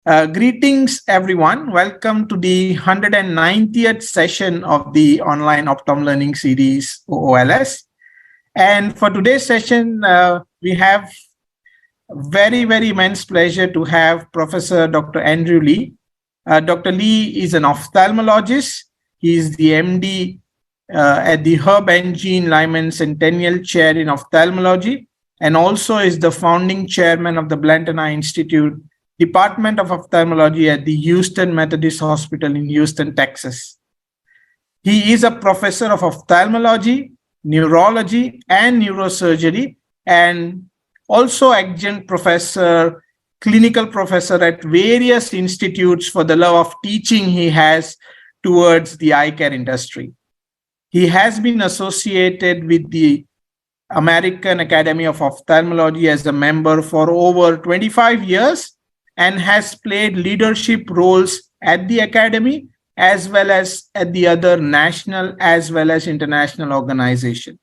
Greetings, everyone. Welcome to the 190th session of the online Optom Learning Series, OOLS. And for today's session, we have very immense pleasure to have Professor Dr. Andrew Lee. Dr. Lee is an ophthalmologist. He is the MD at the Herb and Jean Lyman Centennial Chair in Ophthalmology, and also is the founding chairman of the Blanton Eye Institute, Department of Ophthalmology at the Houston Methodist Hospital in Houston, Texas. He is a professor of ophthalmology, neurology, and neurosurgery, and also adjunct professor, clinical professor at various institutes for the love of teaching he has towards the eye care industry. He has been associated with the American Academy of Ophthalmology as a member for over 25 years and has played leadership roles at the Academy as well as at the other national as well as international organizations.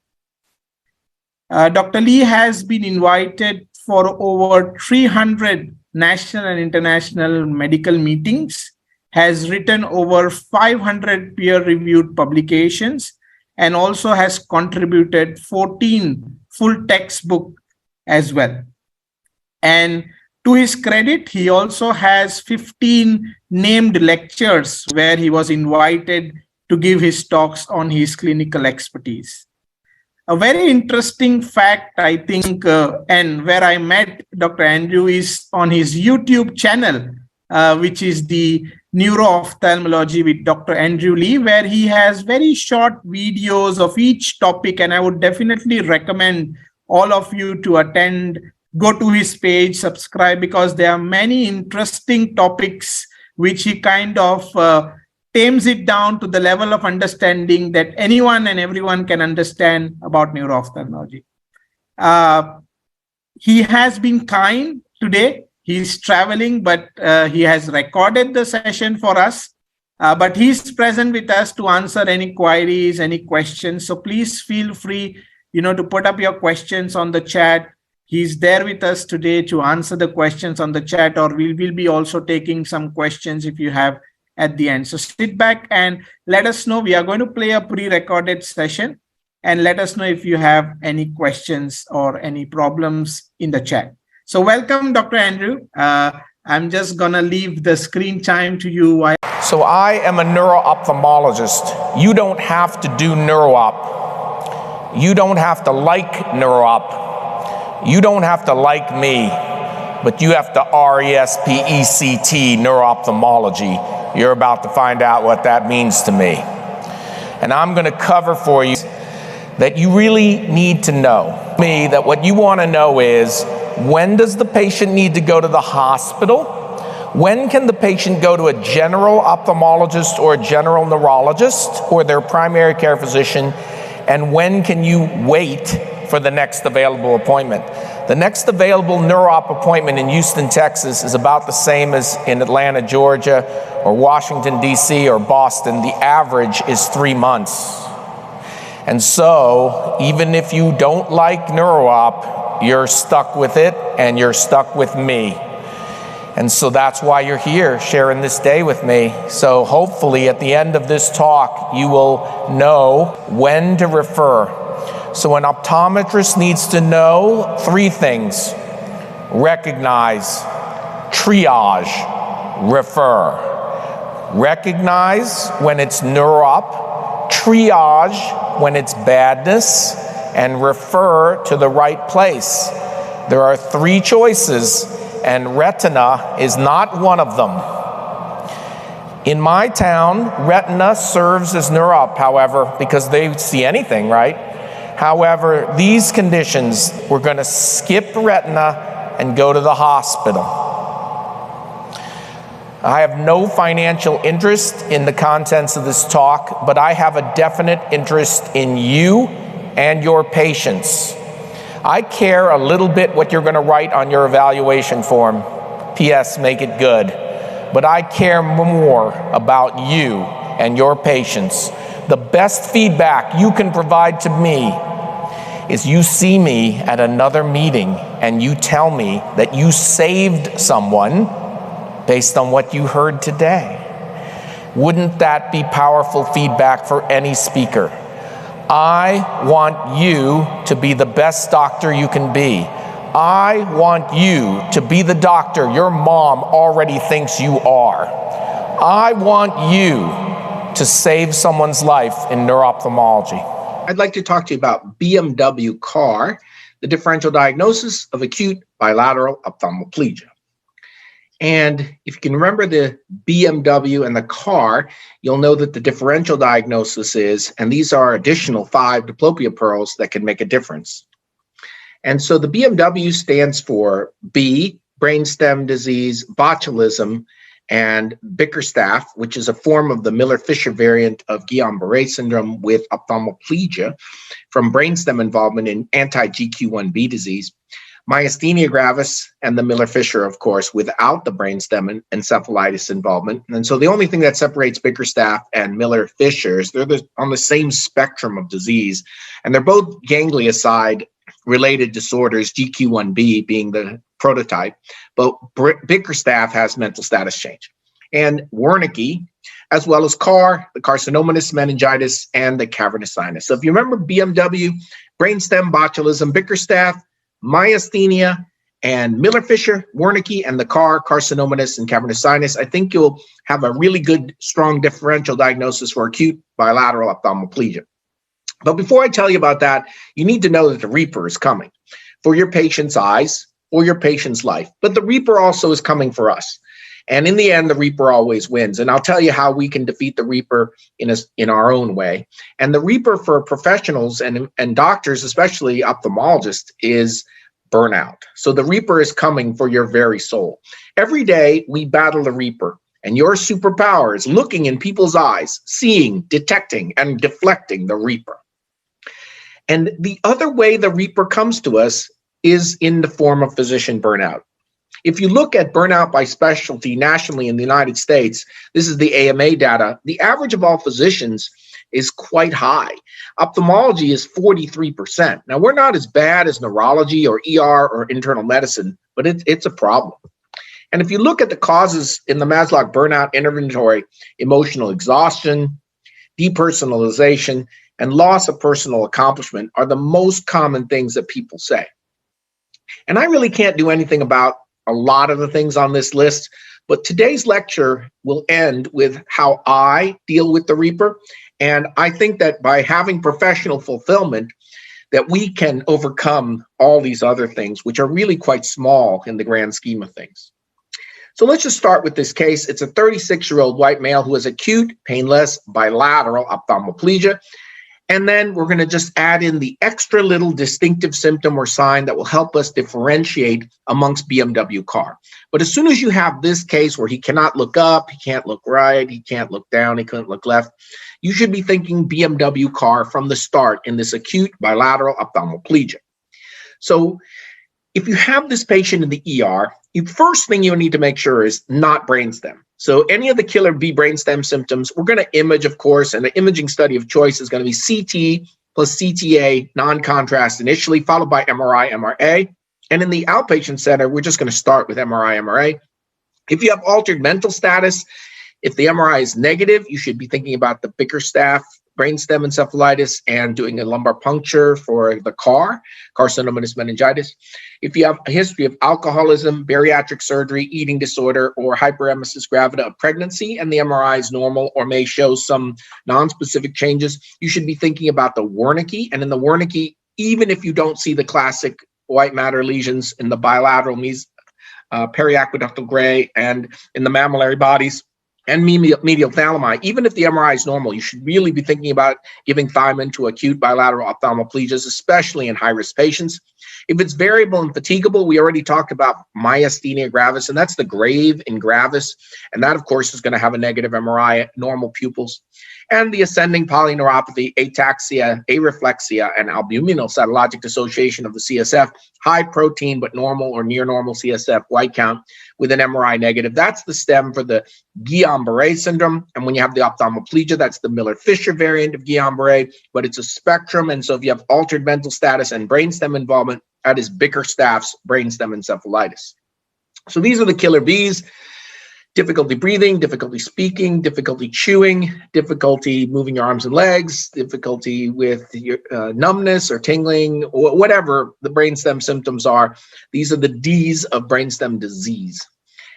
Dr. Lee has been invited for over 300 national and international medical meetings, has written over 500 peer-reviewed publications, and also has contributed 14 full textbooks as well. And to his credit, he also has 15 named lectures where he was invited to give his talks on his clinical expertise. A very interesting fact, I think, and where I met Dr. Andrew is on his YouTube channel, which is the Neuro Ophthalmology with Dr. Andrew Lee, where he has very short videos of each topic. And I would definitely recommend all of you to attend, go to his page, subscribe, because there are many interesting topics which he kind of tames it down to the level of understanding that anyone and everyone can understand about neuro-ophthalmology. He has been kind today. He's traveling, but he has recorded the session for us. But he's present with us to answer any queries, any questions. So please feel free, to put up your questions on the chat. He's there with us today to answer the questions on the chat, or we will be also taking some questions if you have at the end. So sit back and let us know. We are going to play a pre-recorded session, and let us know if you have any questions or any problems in the chat. So welcome, Dr. Andrew. I'm just gonna leave the screen time to you. So I am a neuro-ophthalmologist. You don't have to do neuro-op. You don't have to like neuro-op. You don't have to like me, but you have to RESPECT neuro-ophthalmology. You're about to find out what that means to me. And I'm going to cover for you that you really need to know. That what you want to know is, when does the patient need to go to the hospital? When can the patient go to a general ophthalmologist or a general neurologist or their primary care physician? And when can you wait for the next available appointment? The next available neuro-op appointment in Houston, Texas is about the same as in Atlanta, Georgia, or Washington, D.C., or Boston. The average is 3 months. And so, even if you don't like neuro-op, you're stuck with it, and you're stuck with me. And so that's why you're here, sharing this day with me. So hopefully at the end of this talk, you will know when to refer. So an optometrist needs to know 3 things: recognize, triage, refer. Recognize when it's neuro-op, triage when it's badness, and refer to the right place. There are 3 choices, and retina is not one of them. In my town, retina serves as neuro-op, however, because they see anything, right? However, these conditions, we're going to skip retina and go to the hospital. I have no financial interest in the contents of this talk, but I have a definite interest in you and your patients. I care a little bit what you're going to write on your evaluation form. P.S. Make it good. But I care more about you and your patients. The best feedback you can provide to me is you see me at another meeting and you tell me that you saved someone based on what you heard today. Wouldn't that be powerful feedback for any speaker? I want you to be the best doctor you can be. I want you to be the doctor your mom already thinks you are. I want you to save someone's life in neuro-ophthalmology. I'd like to talk to you about BMW CAR, the differential diagnosis of acute bilateral ophthalmoplegia. And if you can remember the BMW and the CAR, you'll know that the differential diagnosis is, and these are additional 5 diplopia pearls that can make a difference. And so the BMW stands for B, brainstem disease, botulism, and Bickerstaff, which is a form of the Miller-Fisher variant of Guillain-Barré syndrome with ophthalmoplegia from brainstem involvement in anti-GQ1B disease. Myasthenia gravis and the Miller-Fisher, of course, without the brainstem encephalitis involvement. And so the only thing that separates Bickerstaff and Miller-Fisher is they're on the same spectrum of disease, and they're both ganglioside-related disorders, GQ1B being the prototype, but Bickerstaff has mental status change. And Wernicke, as well as CAR, the carcinomatous meningitis, and the cavernous sinus. So if you remember BMW, brainstem, botulism, Bickerstaff, myasthenia, and Miller-Fisher, Wernicke, and the CAR, carcinomatous and cavernous sinus, I think you'll have a really good, strong differential diagnosis for acute bilateral ophthalmoplegia. But before I tell you about that, you need to know that the Reaper is coming for your patient's eyes or your patient's life. But the Reaper also is coming for us. And in the end, the Reaper always wins. And I'll tell you how we can defeat the Reaper in our own way. And the Reaper for professionals and doctors, especially ophthalmologists, is burnout. So the Reaper is coming for your very soul. Every day we battle the Reaper, and your superpower is looking in people's eyes, seeing, detecting, and deflecting the Reaper. And the other way the Reaper comes to us is in the form of physician burnout. If you look at burnout by specialty nationally in the United States, this is the AMA data, the average of all physicians is quite high. Ophthalmology is 43%. Now, we're not as bad as neurology or ER or internal medicine, but it's a problem. And if you look at the causes in the Maslach burnout inventory, emotional exhaustion, depersonalization, and loss of personal accomplishment are the most common things that people say. And I really can't do anything about a lot of the things on this list, but today's lecture will end with how I deal with the Reaper. And I think that by having professional fulfillment, that we can overcome all these other things, which are really quite small in the grand scheme of things. So let's just start with this case. It's a 36-year-old white male who has acute, painless, bilateral ophthalmoplegia. And then we're going to just add in the extra little distinctive symptom or sign that will help us differentiate amongst BMW CAR. But as soon as you have this case where he cannot look up, he can't look right, he can't look down, he couldn't look left, you should be thinking BMW CAR from the start in this acute bilateral ophthalmoplegia. So if you have this patient in the ER, the first thing you need to make sure is not brainstem. So any of the killer B brainstem symptoms, we're going to image, of course, and the imaging study of choice is going to be CT plus CTA, non-contrast initially, followed by MRI, MRA. And in the outpatient center, we're just going to start with MRI, MRA. If you have altered mental status, if the MRI is negative, you should be thinking about the Bickerstaff brainstem encephalitis and doing a lumbar puncture for the CAR, carcinomatous meningitis. If you have a history of alcoholism, bariatric surgery, eating disorder, or hyperemesis gravida of pregnancy, and the MRI is normal or may show some non-specific changes, you should be thinking about the Wernicke. And in the Wernicke, even if you don't see the classic white matter lesions in the bilateral periaqueductal gray and in the mammillary bodies, and medial thalami, even if the MRI is normal, you should really be thinking about giving thiamine to acute bilateral ophthalmoplegias, especially in high-risk patients. If it's variable and fatigable, we already talked about myasthenia gravis, and that's the grave in gravis. And that, of course, is going to have a negative MRI, normal pupils. And the ascending polyneuropathy, ataxia, areflexia, and albuminal cytologic dissociation of the CSF, high protein but normal or near normal CSF white count with an MRI negative. That's the stem for the Guillain-Barré syndrome. And when you have the ophthalmoplegia, that's the Miller-Fisher variant of Guillain-Barré, but it's a spectrum. And so if you have altered mental status and brainstem involvement, that is Bickerstaff's brainstem encephalitis. So these are the killer bees. difficulty breathing, difficulty speaking, difficulty chewing, difficulty moving your arms and legs, difficulty with your numbness or tingling, or whatever the brainstem symptoms are. These are the Ds of brainstem disease.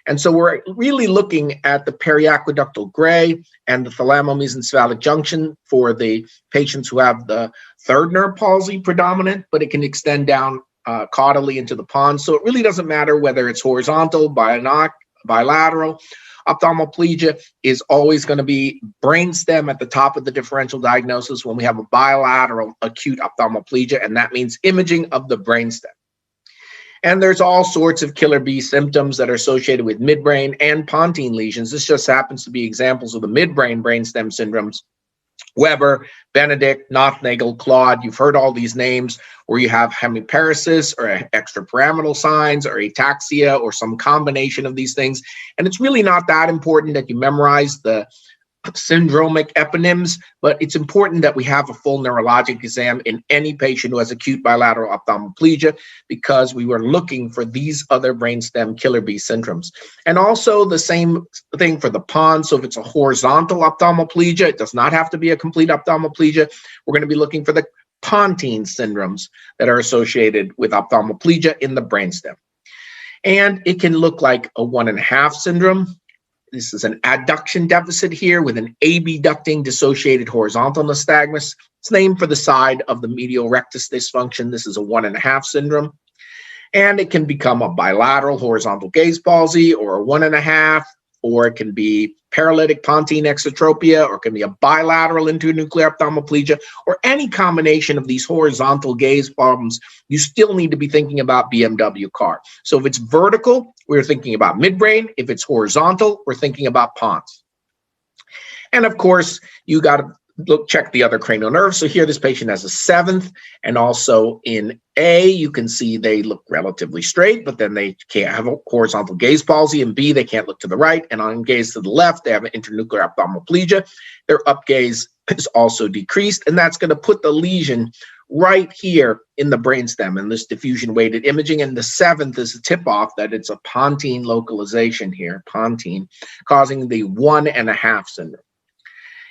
And so we're really looking at the periaqueductal gray and the thalamo-mesencephalic junction for the patients who have the third nerve palsy predominant, but it can extend down caudally into the pons. So it really doesn't matter whether it's horizontal, bilateral. Ophthalmoplegia is always going to be brainstem at the top of the differential diagnosis when we have a bilateral acute ophthalmoplegia, and that means imaging of the brainstem. And there's all sorts of killer bee symptoms that are associated with midbrain and pontine lesions. This just happens to be examples of the midbrain brainstem syndromes. Weber, Benedict, Nothnagel, Claude, you've heard all these names where you have hemiparesis or extrapyramidal signs or ataxia or some combination of these things. And it's really not that important that you memorize the syndromic eponyms, but it's important that we have a full neurologic exam in any patient who has acute bilateral ophthalmoplegia, because we were looking for these other brainstem killer bee syndromes. And also the same thing for the pons. So if it's a horizontal ophthalmoplegia, it does not have to be a complete ophthalmoplegia. We're going to be looking for the pontine syndromes that are associated with ophthalmoplegia in the brainstem. And it can look like a 1.5 syndrome. This is an adduction deficit here with an abducting dissociated horizontal nystagmus. It's named for the side of the medial rectus dysfunction. This is a 1.5 syndrome. And it can become a bilateral horizontal gaze palsy or a 1.5, or it can be paralytic pontine exotropia, or it can be a bilateral internuclear ophthalmoplegia, or any combination of these horizontal gaze problems. You still need to be thinking about BMW CAR. So if it's vertical, we're thinking about midbrain. If it's horizontal, we're thinking about pons. And of course, you got to check the other cranial nerves. So here this patient has a 7th, and also in A, you can see they look relatively straight, but then they can't have a horizontal gaze palsy. In B, they can't look to the right, and on gaze to the left, they have an internuclear ophthalmoplegia. Their up gaze is also decreased, and that's going to put the lesion right here in the brainstem in this diffusion weighted imaging. And the 7th is a tip-off that it's a pontine localization here, pontine, causing the 1.5 syndrome.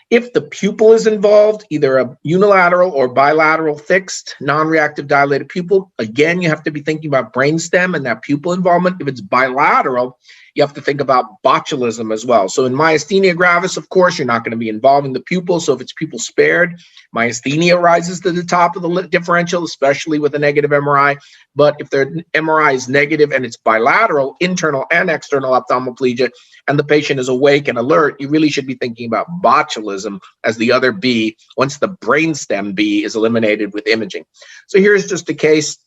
If the pupil is involved, either a unilateral or bilateral fixed, non-reactive dilated pupil, again, you have to be thinking about brainstem and that pupil involvement. If it's bilateral, you have to think about botulism as well. So in myasthenia gravis, of course, you're not going to be involving the pupil. So if it's pupil spared, myasthenia rises to the top of the differential, especially with a negative MRI. But if their MRI is negative and it's bilateral, internal and external ophthalmoplegia, and the patient is awake and alert, you really should be thinking about botulism as the other B once the brainstem B is eliminated with imaging. So here's just a case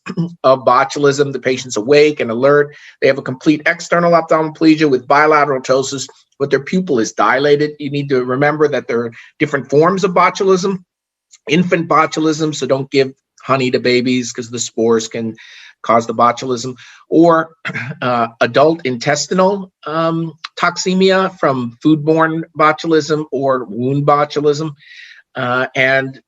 of botulism. The patient's awake and alert. They have a complete external ophthalmoplegia with bilateral ptosis, but their pupil is dilated. You need to remember that there are different forms of botulism. Infant botulism, so don't give honey to babies because the spores can cause the botulism, or adult intestinal toxemia from foodborne botulism or wound botulism, and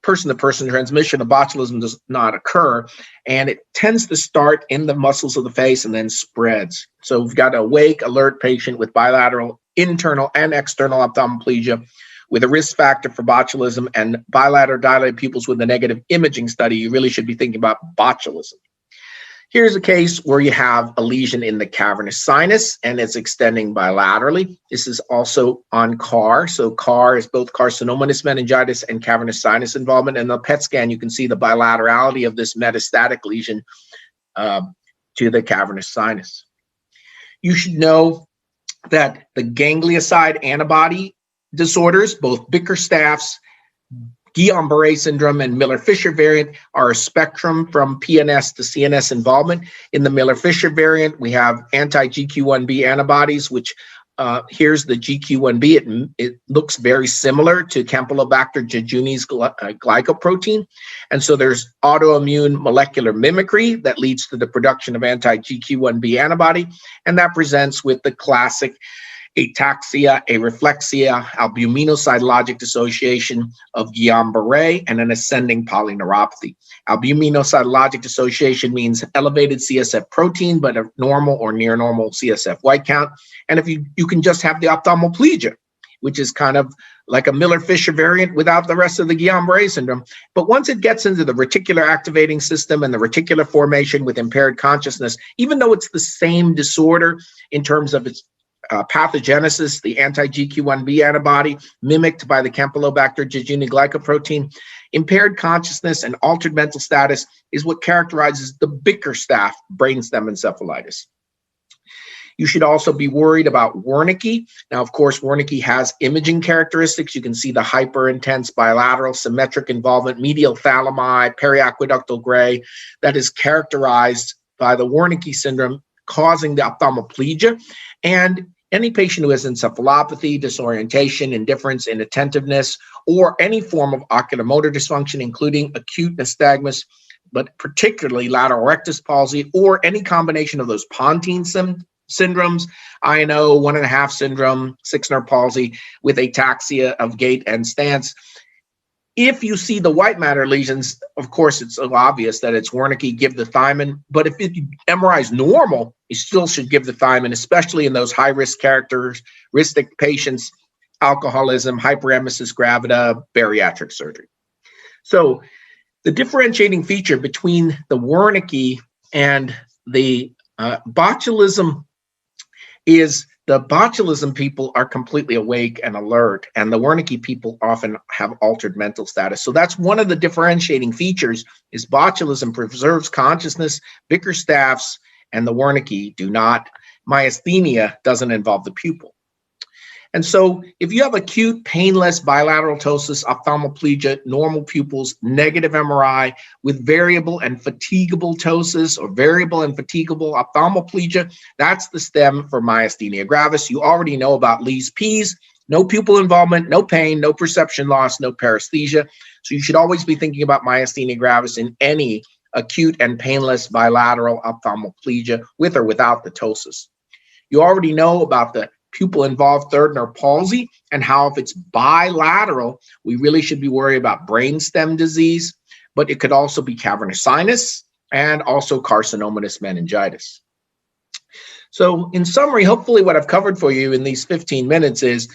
person-to-person transmission of botulism does not occur, and it tends to start in the muscles of the face and then spreads. So we've got an awake, alert patient with bilateral internal and external ophthalmoplegia with a risk factor for botulism and bilateral dilated pupils with a negative imaging study. You really should be thinking about botulism. Here's a case where you have a lesion in the cavernous sinus and it's extending bilaterally. This is also on CAR. So CAR is both carcinomatous meningitis and cavernous sinus involvement. And the PET scan, you can see the bilaterality of this metastatic lesion to the cavernous sinus. You should know that the ganglioside antibody disorders, both Bickerstaff's, Guillain-Barré syndrome, and Miller-Fisher variant are a spectrum from PNS to CNS involvement. In the Miller-Fisher variant, we have anti-GQ1B antibodies, which here's the GQ1B. It looks very similar to Campylobacter jejuni's glycoprotein. And so there's autoimmune molecular mimicry that leads to the production of anti-GQ1B antibody. And that presents with the classic ataxia, areflexia, albuminocytologic dissociation of Guillain-Barré, and an ascending polyneuropathy. Albuminocytologic dissociation means elevated CSF protein, but a normal or near normal CSF white count. And if you can just have the ophthalmoplegia, which is kind of like a Miller-Fisher variant without the rest of the Guillain-Barré syndrome. But once it gets into the reticular activating system and the reticular formation with impaired consciousness, even though it's the same disorder in terms of its pathogenesis, the anti-GQ1B antibody mimicked by the Campylobacter jejuni glycoprotein, impaired consciousness and altered mental status is what characterizes the Bickerstaff brainstem encephalitis. You should also be worried about Wernicke. Now, of course, Wernicke has imaging characteristics. You can see the hyper-intense bilateral symmetric involvement, medial thalami, periaqueductal gray, that is characterized by the Wernicke syndrome causing the ophthalmoplegia. And any patient who has encephalopathy, disorientation, indifference, inattentiveness, or any form of oculomotor dysfunction, including acute nystagmus, but particularly lateral rectus palsy, or any combination of those Pontine syndromes, INO, 1.5 syndrome, 6 nerve palsy with ataxia of gait and stance. If you see the white matter lesions, of course, it's so obvious that it's Wernicke, give the thiamine. But if MRI is normal, you still should give the thiamine, especially in those high-risk characteristic patients, alcoholism, hyperemesis gravida, bariatric surgery. So the differentiating feature between the Wernicke and the botulism is the botulism people are completely awake and alert, and the Wernicke people often have altered mental status. So that's one of the differentiating features is botulism preserves consciousness, Bickerstaff's and the Wernicke do not. Myasthenia doesn't involve the pupil. And so if you have acute painless bilateral ptosis, ophthalmoplegia, normal pupils, negative MRI with variable and fatigable ptosis or variable and fatigable ophthalmoplegia, that's the stem for myasthenia gravis. You already know about Lees-P's, no pupil involvement, no pain, no perception loss, no paresthesia. So you should always be thinking about myasthenia gravis in any acute and painless bilateral ophthalmoplegia with or without the ptosis. You already know about the pupil-involved third nerve palsy and how if it's bilateral, we really should be worried about brainstem disease, but it could also be cavernous sinus and also carcinomatous meningitis. So in summary, hopefully what I've covered for you in these 15 minutes is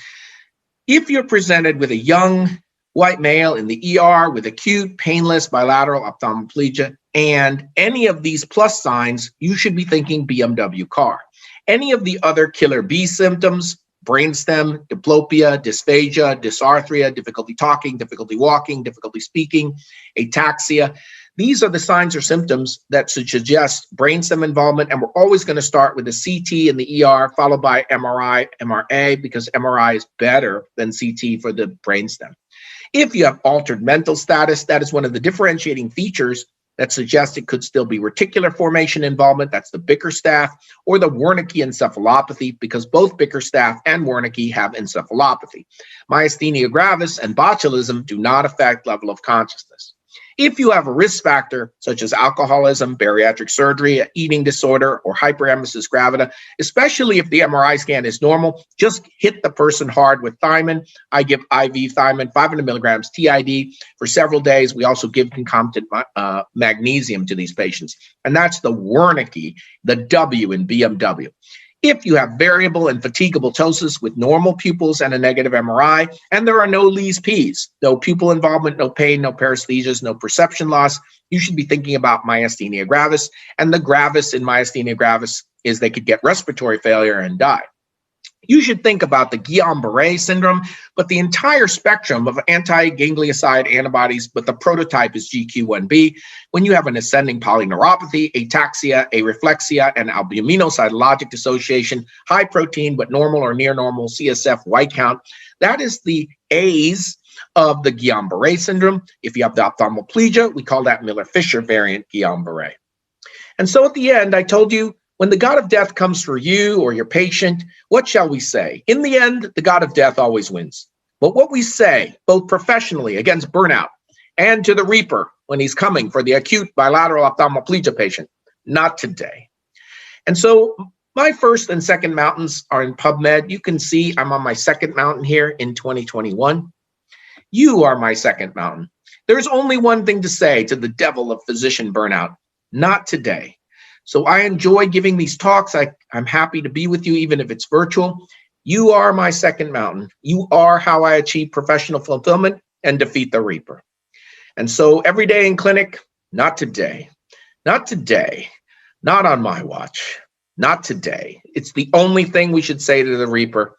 if you're presented with a young white male in the ER with acute painless bilateral ophthalmoplegia and any of these plus signs, you should be thinking BMW car. Any of the other killer B symptoms, brainstem, diplopia, dysphagia, dysarthria, difficulty talking, difficulty walking, difficulty speaking, ataxia, these are the signs or symptoms that suggest brainstem involvement, and we're always going to start with a CT in the ER, followed by MRI, MRA, because MRI is better than CT for the brainstem. If you have altered mental status, that is one of the differentiating features that suggests it could still be reticular formation involvement, that's the Bickerstaff, or the Wernicke encephalopathy, because both Bickerstaff and Wernicke have encephalopathy. Myasthenia gravis and botulism do not affect level of consciousness. If you have a risk factor, such as alcoholism, bariatric surgery, eating disorder, or hyperemesis gravida, especially if the MRI scan is normal, just hit the person hard with thiamine. I give IV thiamine, 500 milligrams TID for several days. We also give concomitant magnesium to these patients. And that's the Wernicke, the W in BMW. If you have variable and fatigable ptosis with normal pupils and a negative MRI, and there are no Lees-P's, no pupil involvement, no pain, no paresthesias, no perception loss, you should be thinking about myasthenia gravis. And the gravis in myasthenia gravis is they could get respiratory failure and die. You should think about the Guillain-Barré syndrome, but the entire spectrum of anti-ganglioside antibodies, but the prototype is GQ1B. When you have an ascending polyneuropathy, ataxia, areflexia, and albuminocytologic dissociation, high protein but normal or near normal CSF white count, that is the A's of the Guillain-Barré syndrome. If you have the ophthalmoplegia, we call that Miller-Fisher variant Guillain-Barré. And so at the end, I told you, when the God of death comes for you or your patient, what shall we say? In the end, the God of death always wins. But what we say, both professionally against burnout and to the reaper when he's coming for the acute bilateral ophthalmoplegia patient, not today. And so My first and second mountains are in PubMed. You can see I'm on my second mountain here in 2021. You are my second mountain. There's only one thing to say to the devil of physician burnout: not today. So I enjoy giving these talks. I'm happy to be with you, even if it's virtual. You are my second mountain. You are how I achieve professional fulfillment and defeat the Reaper. And so every day in clinic, not today, not today, not on my watch, not today. It's the only thing we should say to the Reaper.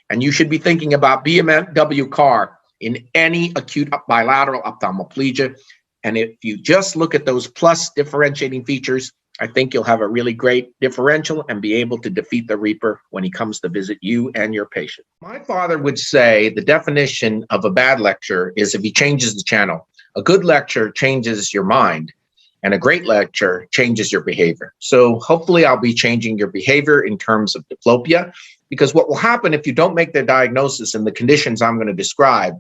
And you should be thinking about BMW car in any acute bilateral ophthalmoplegia. And if you just look at those plus differentiating features, I think you'll have a really great differential and be able to defeat the Reaper when he comes to visit you and your patient. My father would say the definition of a bad lecture is if he changes the channel. A good lecture changes your mind, and a great lecture changes your behavior. So hopefully I'll be changing your behavior in terms of diplopia, because what will happen if you don't make the diagnosis and the conditions I'm going to describe,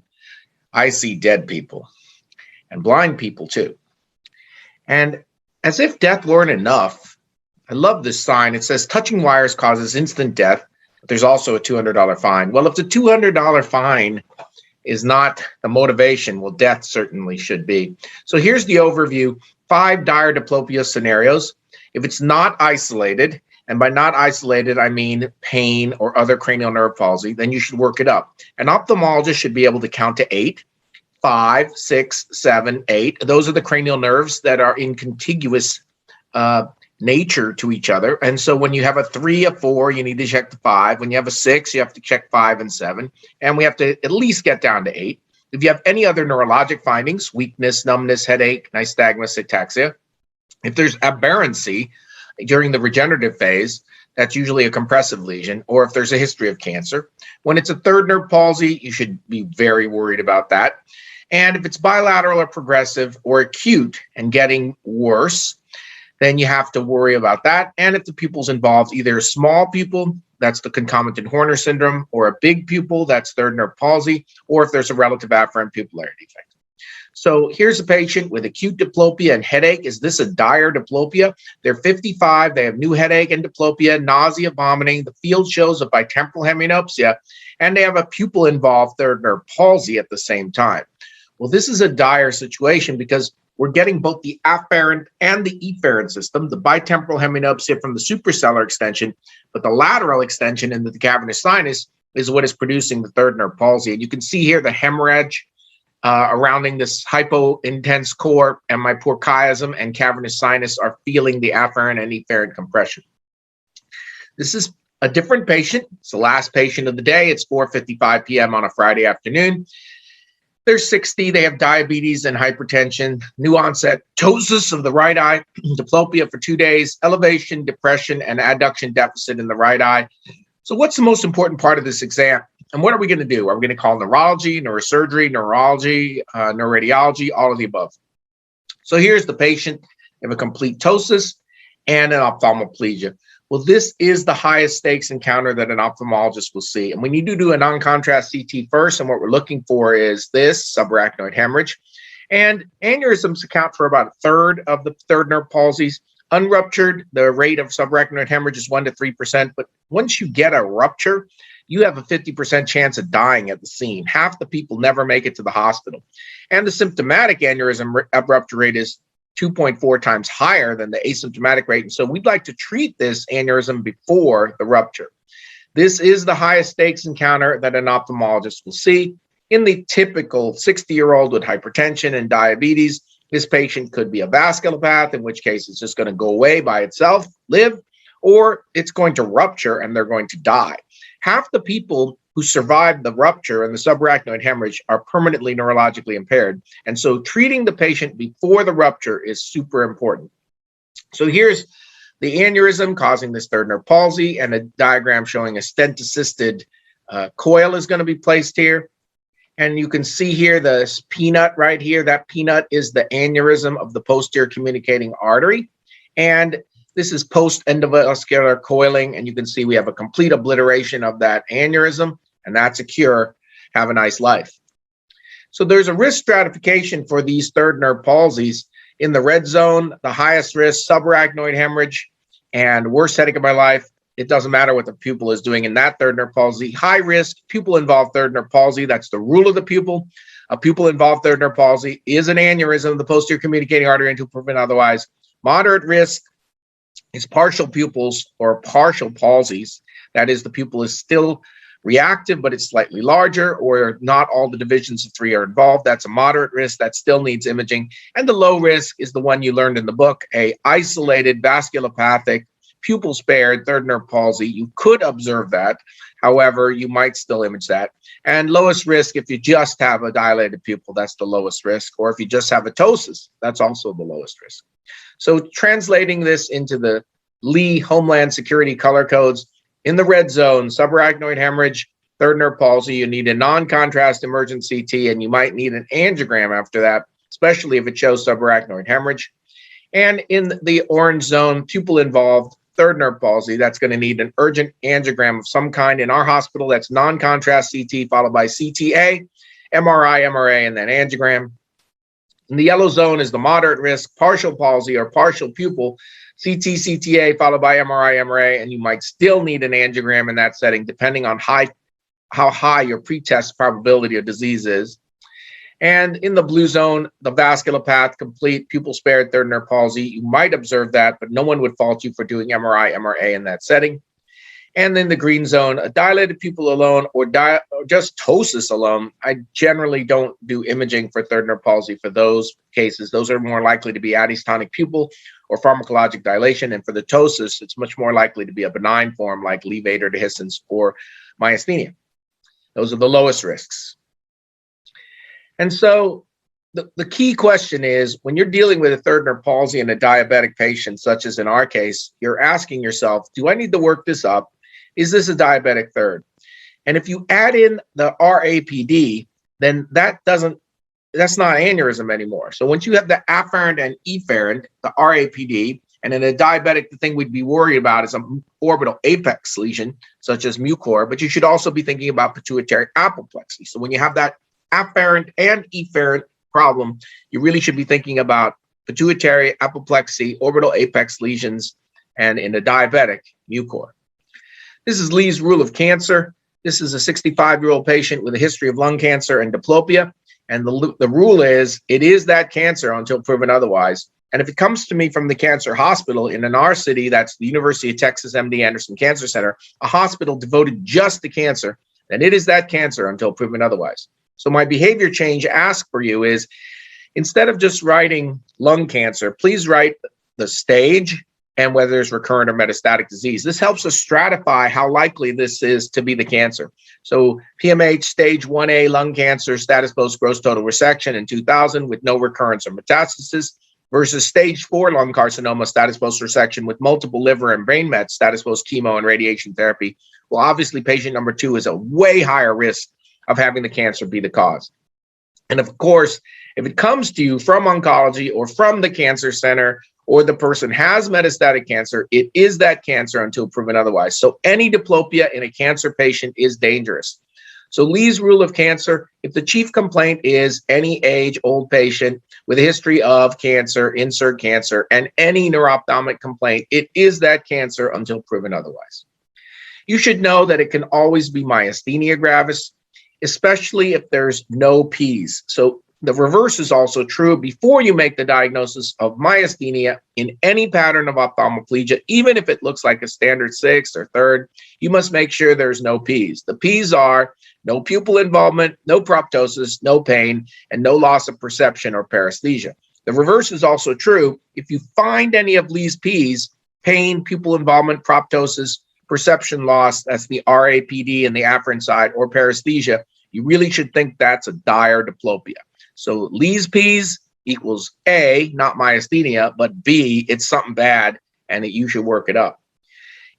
I see dead people and blind people too. And as if death weren't enough, I love this sign. It says touching wires causes instant death, but there's also a $200 fine. Well, if the $200 fine is not the motivation, well, death certainly should be. So here's the overview: 5 dire diplopia scenarios. If it's not isolated, and by not isolated, I mean pain or other cranial nerve palsy, then you should work it up. An ophthalmologist should be able to count to 8. 5, 6, 7, 8. Those are the cranial nerves that are in contiguous nature to each other. And so when you have a 3, a 4, you need to check the 5. When you have a 6, you have to check 5 and 7. And we have to at least get down to 8. If you have any other neurologic findings, weakness, numbness, headache, nystagmus, ataxia, if there's aberrancy during the regenerative phase, that's usually a compressive lesion, or if there's a history of cancer. When it's a third nerve palsy, you should be very worried about that. And if it's bilateral or progressive or acute and getting worse, then you have to worry about that. And if the pupil's involved, either a small pupil, that's the concomitant Horner syndrome, or a big pupil, that's third nerve palsy, or if there's a relative afferent pupillary defect. So here's a patient with acute diplopia and headache. Is this a dire diplopia? They're 55, they have new headache and diplopia, nausea, vomiting. The field shows a bitemporal hemianopsia, and they have a pupil-involved third nerve palsy at the same time. Well, this is a dire situation because we're getting both the afferent and the efferent system, the bitemporal hemianopsia from the suprasellar extension, but the lateral extension into the cavernous sinus is what is producing the third nerve palsy. And you can see here the hemorrhage surrounding this hypo-intense core, and my poor chiasm and cavernous sinus are feeling the afferent and efferent compression. This is a different patient. It's the last patient of the day. It's 4:55 p.m. on a Friday afternoon. They're 60, they have diabetes and hypertension, new onset ptosis of the right eye, diplopia for 2 days, elevation, depression, and adduction deficit in the right eye. So what's the most important part of this exam? And what are we going to do? Are we going to call neurology, neurosurgery, neurology, neuroradiology, all of the above? So here's the patient. They have a complete ptosis and an ophthalmoplegia. Well, this is the highest stakes encounter that an ophthalmologist will see. And we need to do a non-contrast CT first. And what we're looking for is this subarachnoid hemorrhage. And aneurysms account for about a third of the third nerve palsies. Unruptured, the rate of subarachnoid hemorrhage is 1 to 3%. But once you get a rupture, you have a 50% chance of dying at the scene. Half the people never make it to the hospital. And the symptomatic aneurysm rupture rate is 2.4 times higher than the asymptomatic rate. And so we'd like to treat this aneurysm before the rupture. This is the highest stakes encounter that an ophthalmologist will see. In the typical 60-year-old with hypertension and diabetes, this patient could be a vasculopath, in which case it's just going to go away by itself, live, or it's going to rupture and they're going to die. Half the people who survived the rupture and the subarachnoid hemorrhage are permanently neurologically impaired. And so treating the patient before the rupture is super important. So here's the aneurysm causing this third nerve palsy, and a diagram showing a stent-assisted coil is going to be placed here. And you can see here this peanut right here. That peanut is the aneurysm of the posterior communicating artery. And this is post-endovascular coiling, and you can see we have a complete obliteration of that aneurysm, and that's a cure. Have a nice life. So there's a risk stratification for these third nerve palsies. In the red zone, the highest risk, subarachnoid hemorrhage and worst headache of my life It doesn't matter what the pupil is doing in that third nerve palsy. High risk, pupil-involved third nerve palsy. That's the rule of the pupil. A pupil-involved third nerve palsy is an aneurysm of the posterior communicating artery until proven otherwise. Moderate risk is partial pupils or partial palsies. That is, the pupil is still reactive, but it's slightly larger, or not all the divisions of 3 are involved. That's a moderate risk that still needs imaging. And the low risk is the one you learned in the book, a isolated vasculopathic pupil spared third nerve palsy. You could observe that. However, you might still image that. And lowest risk, if you just have a dilated pupil, that's the lowest risk. Or if you just have a ptosis, that's also the lowest risk. So translating this into the Lee Homeland Security color codes, in the red zone, subarachnoid hemorrhage, third nerve palsy, you need a non-contrast emergent CT, and you might need an angiogram after that, especially if it shows subarachnoid hemorrhage. And in the orange zone, pupil-involved third nerve palsy, that's going to need an urgent angiogram of some kind. In our hospital, that's non-contrast CT followed by CTA, MRI, MRA, and then angiogram. In the yellow zone is the moderate risk, partial palsy or partial pupil, CT, CTA, followed by MRI, MRA, and you might still need an angiogram in that setting, depending on how high your pretest probability of disease is. And in the blue zone, the vasculopath, complete pupil spared third nerve palsy, you might observe that, but no one would fault you for doing MRI, MRA in that setting. And then the green zone, a dilated pupil alone or just ptosis alone. I generally don't do imaging for third nerve palsy for those cases. Those are more likely to be adhestonic pupil or pharmacologic dilation. And for the ptosis, it's much more likely to be a benign form like levator dehiscence or myasthenia. Those are the lowest risks. And so the key question is, when you're dealing with a third nerve palsy in a diabetic patient, such as in our case, you're asking yourself, do I need to work this up? Is this a diabetic third? And if you add in the RAPD, then that's not aneurysm anymore. So once you have the afferent and efferent, the RAPD, and in a diabetic, the thing we'd be worried about is an orbital apex lesion, such as mucor, but you should also be thinking about pituitary apoplexy. So when you have that afferent and efferent problem, you really should be thinking about pituitary apoplexy, orbital apex lesions, and in a diabetic, mucor. This is Lee's rule of cancer. This is a 65-year-old patient with a history of lung cancer and diplopia. And the rule is, it is that cancer until proven otherwise. And if it comes to me from the cancer hospital in our city, that's the University of Texas MD Anderson Cancer Center, a hospital devoted just to cancer, then it is that cancer until proven otherwise. So my behavior change ask for you is, instead of just writing lung cancer, please write the stage and whether there's recurrent or metastatic disease. This helps us stratify how likely this is to be the cancer. So PMH stage 1A lung cancer, status post gross total resection in 2000 with no recurrence or metastasis, versus stage 4 lung carcinoma, status post resection with multiple liver and brain mets, status post chemo and radiation therapy. Well, obviously patient number 2 is a way higher risk of having the cancer be the cause. And of course, if it comes to you from oncology or from the cancer center, or the person has metastatic cancer, it is that cancer until proven otherwise. So any diplopia in a cancer patient is dangerous. So Lee's rule of cancer, if the chief complaint is any age old patient with a history of cancer, insert cancer, and any neuroophthalmic complaint, it is that cancer until proven otherwise. You should know that it can always be myasthenia gravis, especially if there's no P's. So the reverse is also true. Before you make the diagnosis of myasthenia in any pattern of ophthalmoplegia, even if it looks like a standard 6th or 3rd, you must make sure there's no P's. The P's are no pupil involvement, no proptosis, no pain, and no loss of perception or paresthesia. The reverse is also true. If you find any of Lee's P's, pain, pupil involvement, proptosis, perception loss, that's the RAPD and the afferent side, or paresthesia, you really should think that's a dire diplopia. So Lee's P's equals A, not myasthenia, but B, it's something bad and that you should work it up.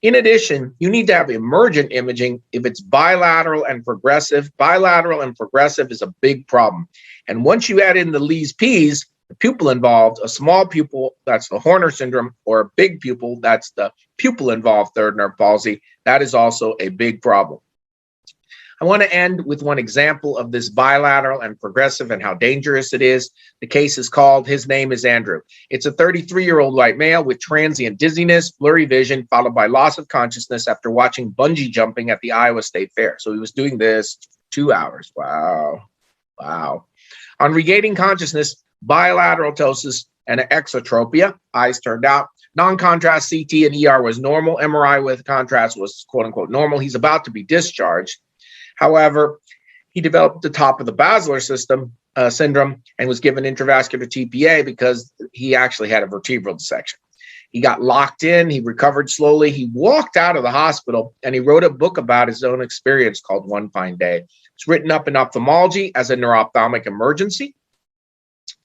In addition, you need to have emergent imaging if it's bilateral and progressive. Bilateral and progressive is a big problem. And once you add in the Lee's P's, the pupil involved, a small pupil, that's the Horner syndrome, or a big pupil, that's the pupil involved third nerve palsy, that is also a big problem. I want to end with one example of this bilateral and progressive and how dangerous it is. The case is called, his name is Andrew. It's a 33-year-old white male with transient dizziness, blurry vision, followed by loss of consciousnness after watching bungee jumping at the Iowa State Fair. So he was doing this 2 hours. Wow. Wow. On regaining consciousness, bilateral ptosis and exotropia, eyes turned out. Non-contrast CT and ER was normal. MRI with contrast was quote unquote normal. He's about to be discharged. However, he developed the top of the basilar system syndrome and was given intravascular TPA because he actually had a vertebral dissection. He got locked in. He recovered slowly. He walked out of the hospital and he wrote a book about his own experience called One Fine Day. It's written up in ophthalmology as a neuro-ophthalmic emergency.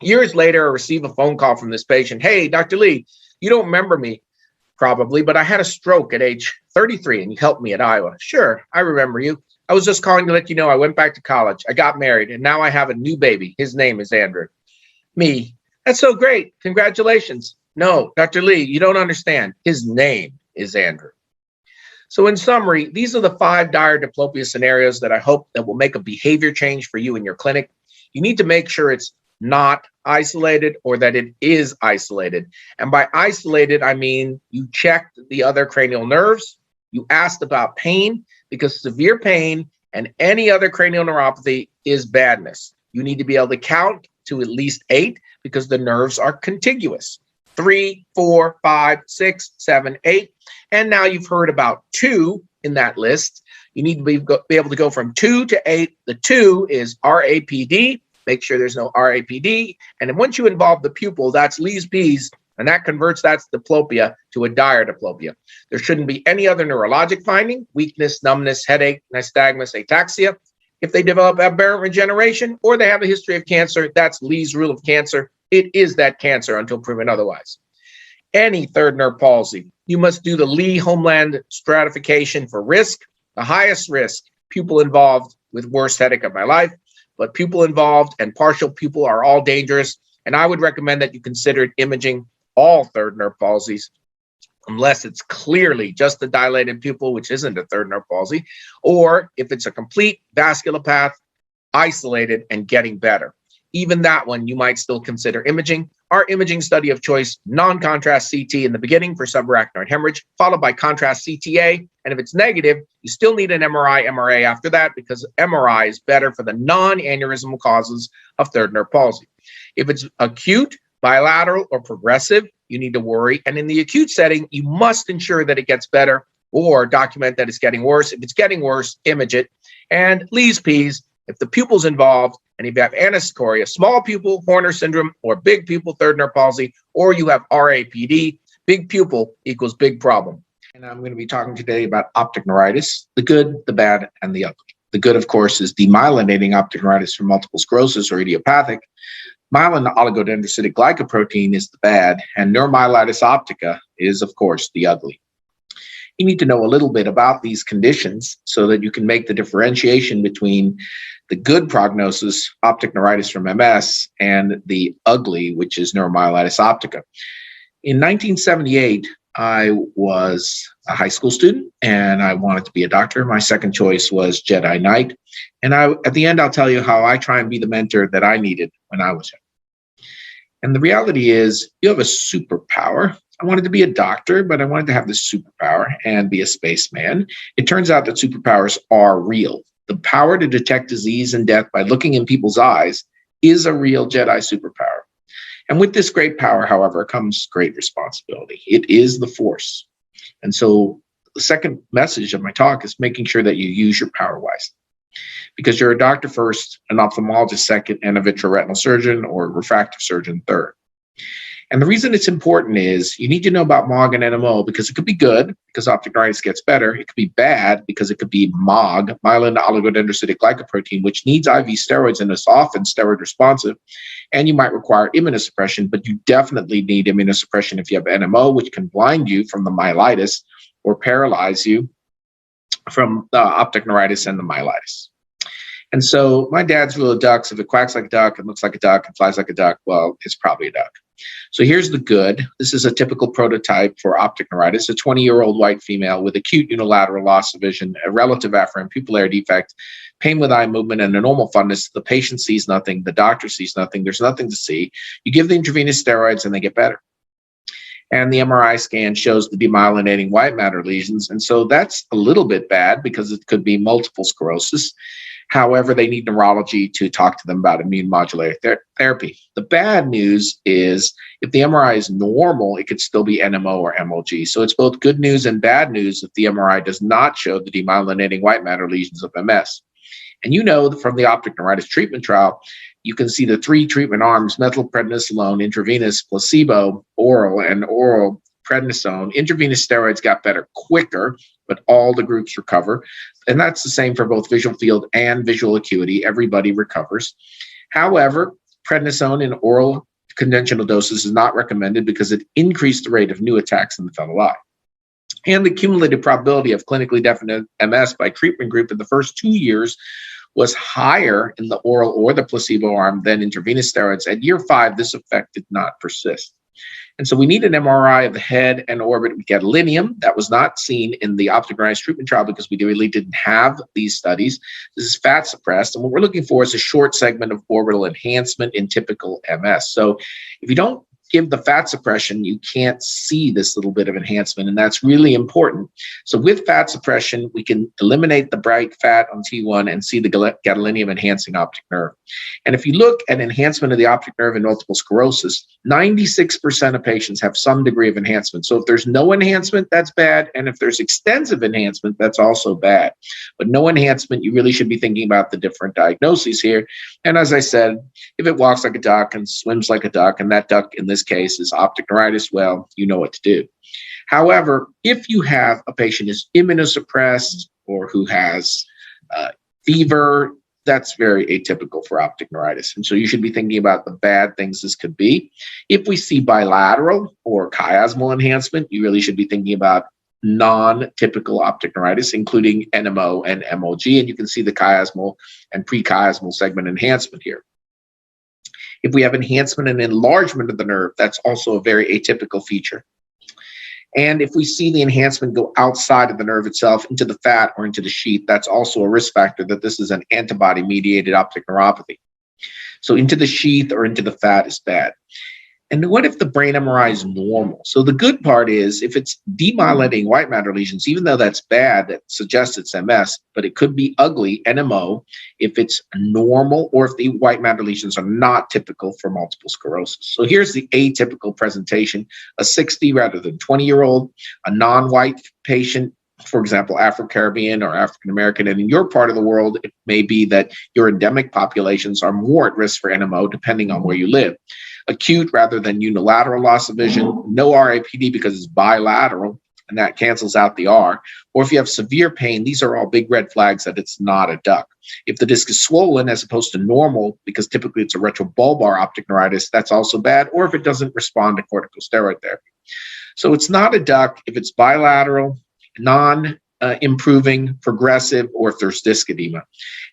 Years later, I received a phone call from this patient. Hey, Dr. Lee, you don't remember me probably, but I had a stroke at age 33 and you helped me at Iowa. Sure, I remember you. I was just calling to let you know I went back to college. I got married and now I have a new baby. His name is Andrew. Me, that's so great. Congratulations. No, Dr. Lee, you don't understand. His name is Andrew. So in summary, these are the 5 dire diplopia scenarios that I hope that will make a behavior change for you in your clinic. You need to make sure it's not isolated or that it is isolated. And by isolated, I mean you checked the other cranial nerves, you asked about pain, because severe pain and any other cranial neuropathy is badness. You need to be able to count to at least 8 because the nerves are contiguous. 3, 4, 5, 6, 7, 8. And now you've heard about 2 in that list. You need to be able to go from 2 to 8. The 2 is RAPD. Make sure there's no RAPD. And then once you involve the pupil, that's Lees-Pease, and that converts that diplopia to a dire diplopia. There shouldn't be any other neurologic finding, weakness, numbness, headache, nystagmus, ataxia. If they develop aberrant regeneration or they have a history of cancer, that's Lee's rule of cancer. It is that cancer until proven otherwise. Any third nerve palsy, you must do the Lee homeland stratification for risk. The highest risk, pupil involved with worst headache of my life, but pupil involved and partial pupil are all dangerous. And I would recommend that you consider imaging all third nerve palsies, unless it's clearly just a dilated pupil, which isn't a third nerve palsy, or if it's a complete vascular path, isolated and getting better. Even that one, you might still consider imaging. Our imaging study of choice, non-contrast CT in the beginning for subarachnoid hemorrhage, followed by contrast CTA. And if it's negative, you still need an MRA after that because MRI is better for the non-aneurysmal causes of third nerve palsy. If it's acute, bilateral, or progressive, you need to worry. And in the acute setting, you must ensure that it gets better or document that it's getting worse. If it's getting worse, image it. And Lees-Pease, if the pupil's involved, and if you have anoscoria, small pupil, Horner syndrome, or big pupil, third nerve palsy, or you have RAPD, big pupil equals big problem. And I'm going to be talking today about optic neuritis, the good, the bad, and the ugly. The good, of course, is demyelinating optic neuritis from multiple sclerosis or idiopathic. Myelin oligodendrocytic glycoprotein is the bad, and neuromyelitis optica is, of course, the ugly. You need to know a little bit about these conditions so that you can make the differentiation between the good prognosis, optic neuritis from MS, and the ugly, which is neuromyelitis optica. In 1978, I was a high school student and I wanted to be a doctor. My second choice was Jedi Knight. And at the end, I'll tell you how I try and be the mentor that I needed when I was young. And the reality is, you have a superpower. I wanted to be a doctor, but I wanted to have this superpower and be a spaceman. It turns out that superpowers are real. The power to detect disease and death by looking in people's eyes is a real Jedi superpower. And with this great power, however, comes great responsibility. It is the Force. And so the second message of my talk is making sure that you use your power wisely. Because you're a doctor first, an ophthalmologist second, and a vitreoretinal surgeon or refractive surgeon third. And the reason it's important is you need to know about MOG and NMO because it could be good because optic neuritis gets better. It could be bad because it could be MOG, myelin oligodendrocytic glycoprotein, which needs IV steroids and is often steroid responsive. And you might require immunosuppression, but you definitely need immunosuppression if you have NMO, which can blind you from the myelitis or paralyze you from the optic neuritis and the myelitis. And so my dad's rule of ducks, if it quacks like a duck and looks like a duck and flies like a duck, well, it's probably a duck. So here's the good. This is a typical prototype for optic neuritis, a 20-year-old white female with acute unilateral loss of vision, a relative afferent pupillary defect, pain with eye movement, and a normal fundus. The patient sees nothing, the doctor sees nothing, there's nothing to see. You give the intravenous steroids and they get better. And the MRI scan shows the demyelinating white matter lesions. And so that's a little bit bad because it could be multiple sclerosis. However, they need neurology to talk to them about immune modulator therapy. The bad news is if the MRI is normal, it could still be NMO or MLG. So it's both good news and bad news if the MRI does not show the demyelinating white matter lesions of MS. And you know from the optic neuritis treatment trial, you can see the 3 treatment arms: methylprednisolone, intravenous, placebo, oral, and oral prednisone. Intravenous steroids got better quicker, but all the groups recover. And that's the same for both visual field and visual acuity. Everybody recovers. However, prednisone in oral conventional doses is not recommended because it increased the rate of new attacks in the fellow eye. And the cumulative probability of clinically definite MS by treatment group in the first 2 years was higher in the oral or the placebo arm than intravenous steroids. At year 5, this effect did not persist. And so we need an MRI of the head and orbit with gadolinium. That was not seen in the optic neuritis treatment trial because we really didn't have these studies. This is fat suppressed. And what we're looking for is a short segment of orbital enhancement in typical MS. So if you don't give the fat suppression, you can't see this little bit of enhancement, and that's really important. So with fat suppression, we can eliminate the bright fat on T1 and see the gadolinium enhancing optic nerve. And if you look at enhancement of the optic nerve in multiple sclerosis, 96% of patients have some degree of enhancement. So if there's no enhancement, that's bad. And if there's extensive enhancement, that's also bad. But no enhancement, you really should be thinking about the different diagnoses here. And as I said, if it walks like a duck and swims like a duck, and that duck in this case is optic neuritis, well, you know what to do. However, if you have a patient who's immunosuppressed or who has fever, that's very atypical for optic neuritis. And so you should be thinking about the bad things this could be. If we see bilateral or chiasmal enhancement, you really should be thinking about non-typical optic neuritis, including NMO and MLG. And you can see the chiasmal and pre-chiasmal segment enhancement here. If we have enhancement and enlargement of the nerve, that's also a very atypical feature. And if we see the enhancement go outside of the nerve itself into the fat or into the sheath, that's also a risk factor that this is an antibody-mediated optic neuropathy. So into the sheath or into the fat is bad. And what if the brain MRI is normal? So the good part is if it's demyelinating white matter lesions, even though that's bad, that suggests it's MS, but it could be ugly, NMO, if it's normal or if the white matter lesions are not typical for multiple sclerosis. So here's the atypical presentation: a 60 rather than 20-year-old, a non-white patient, for example, Afro-Caribbean or African-American. And in your part of the world, it may be that your endemic populations are more at risk for NMO depending on where you live. Acute rather than unilateral loss of vision, no RAPD because it's bilateral, and that cancels out the R. Or if you have severe pain, these are all big red flags that it's not a duck. If the disc is swollen as opposed to normal, because typically it's a retrobulbar optic neuritis, that's also bad. Or if it doesn't respond to corticosteroid therapy. So it's not a duck if it's bilateral, non-improving, progressive, or if there's disc edema.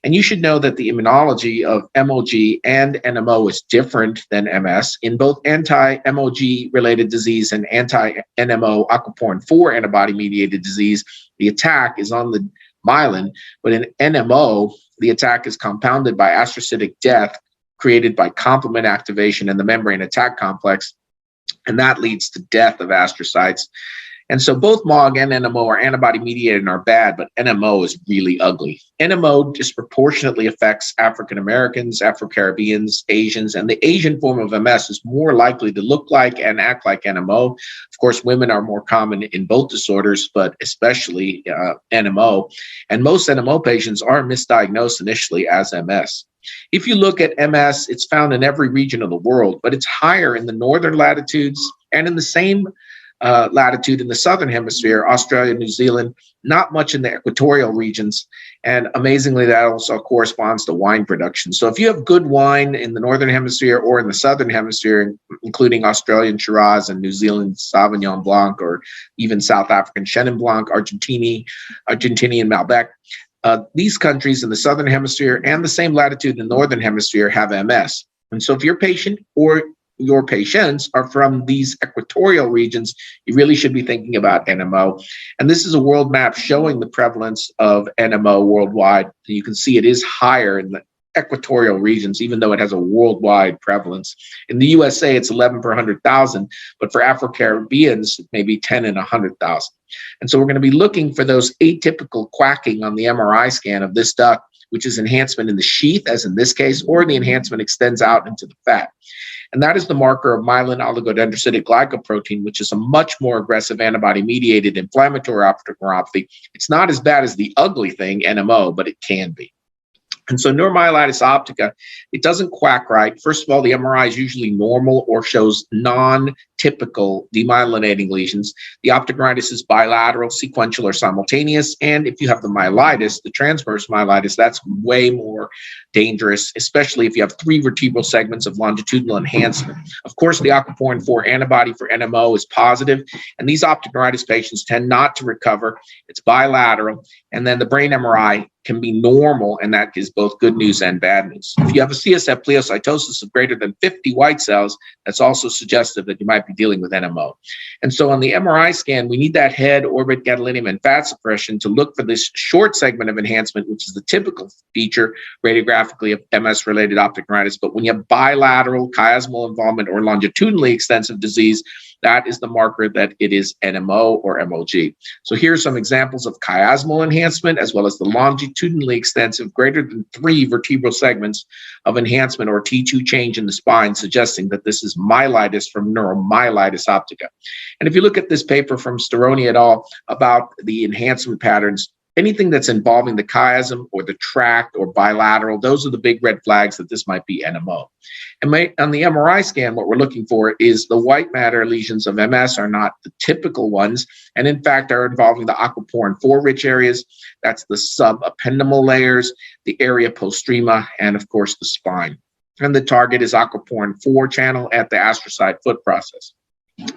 And you should know that the immunology of MLG and NMO is different than MS. In both anti-MLG related disease and anti-NMO aquaporin 4 antibody-mediated disease, the attack is on the myelin, but in NMO, the attack is compounded by astrocytic death created by complement activation in the membrane attack complex, and that leads to death of astrocytes. And so both MOG and NMO are antibody-mediated and are bad, but NMO is really ugly. NMO disproportionately affects African Americans, Afro-Caribbeans, Asians, and the Asian form of MS is more likely to look like and act like NMO. Of course, women are more common in both disorders, but especially NMO. And most NMO patients are misdiagnosed initially as MS. If you look at MS, it's found in every region of the world, but it's higher in the northern latitudes and in the same latitude in the southern hemisphere, Australia, New Zealand, not much in the equatorial regions. And amazingly, that also corresponds to wine production. So if you have good wine in the northern hemisphere or in the southern hemisphere, including Australian Shiraz and New Zealand Sauvignon Blanc, or even South African Chenin Blanc, Argentinian Malbec, these countries in the southern hemisphere and the same latitude in the northern hemisphere have MS. And so if your patient or your patients are from these equatorial regions, you really should be thinking about NMO. And this is a world map showing the prevalence of NMO worldwide. You can see it is higher in the equatorial regions, even though it has a worldwide prevalence. In the USA, it's 11 per 100,000, but for Afro-Caribbeans, it may be 10 in 100,000. And so we're going to be looking for those atypical quacking on the MRI scan of this duct, which is enhancement in the sheath, as in this case, or the enhancement extends out into the fat. And that is the marker of myelin oligodendrocytic glycoprotein, which is a much more aggressive antibody-mediated inflammatory optic neuropathy. It's not as bad as the ugly thing, NMO, but it can be. And so neuromyelitis optica, it doesn't quack right. First of all, the MRI is usually normal or shows non-typical demyelinating lesions. The optic neuritis is bilateral, sequential, or simultaneous. And if you have the myelitis, the transverse myelitis, that's way more dangerous, especially if you have 3 vertebral segments of longitudinal enhancement. Of course, the aquaporin 4 antibody for NMO is positive, and these optic neuritis patients tend not to recover. It's bilateral, and then the brain MRI can be normal, and that is both good news and bad news. If you have a CSF pleocytosis of greater than 50 white cells, that's also suggestive that you might be dealing with NMO. And so on the MRI scan, we need that head, orbit, gadolinium, and fat suppression to look for this short segment of enhancement, which is the typical feature radiographically of MS-related optic neuritis. But when you have bilateral chiasmal involvement or longitudinally extensive disease, that is the marker that it is NMO or MOG. So here are some examples of chiasmal enhancement, as well as the longitudinally extensive greater than 3 vertebral segments of enhancement or T2 change in the spine, suggesting that this is myelitis from neuromyelitis optica. And if you look at this paper from Steroni et al. About the enhancement patterns, anything that's involving the chiasm or the tract or bilateral, those are the big red flags that this might be NMO. And on the MRI scan, what we're looking for is the white matter lesions of MS are not the typical ones, and in fact are involving the aquaporin 4 rich areas. That's the subependymal layers, the area postrema, and of course the spine. And the target is aquaporin 4 channel at the astrocyte foot process.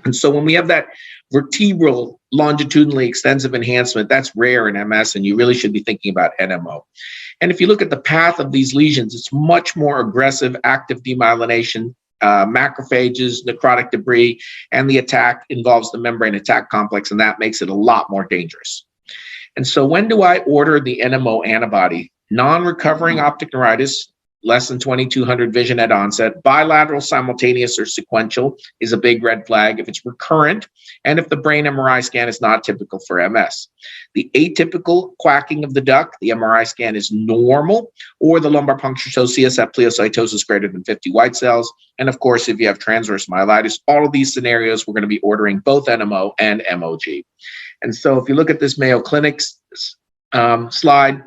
And so when we have that vertebral longitudinally extensive enhancement, that's rare in MS, and you really should be thinking about NMO. And if you look at the path of these lesions, it's much more aggressive, active demyelination, macrophages, necrotic debris, and the attack involves the membrane attack complex, and that makes it a lot more dangerous. And so when do I order the NMO antibody? Non-recovering optic neuritis, less than 2200 vision at onset, bilateral, simultaneous, or sequential is a big red flag if it's recurrent, and if the brain MRI scan is not typical for MS. The atypical quacking of the duct, the MRI scan is normal, or the lumbar puncture shows CSF pleocytosis greater than 50 white cells. And of course, if you have transverse myelitis, all of these scenarios, we're going to be ordering both NMO and MOG. And so if you look at this Mayo Clinic's slide,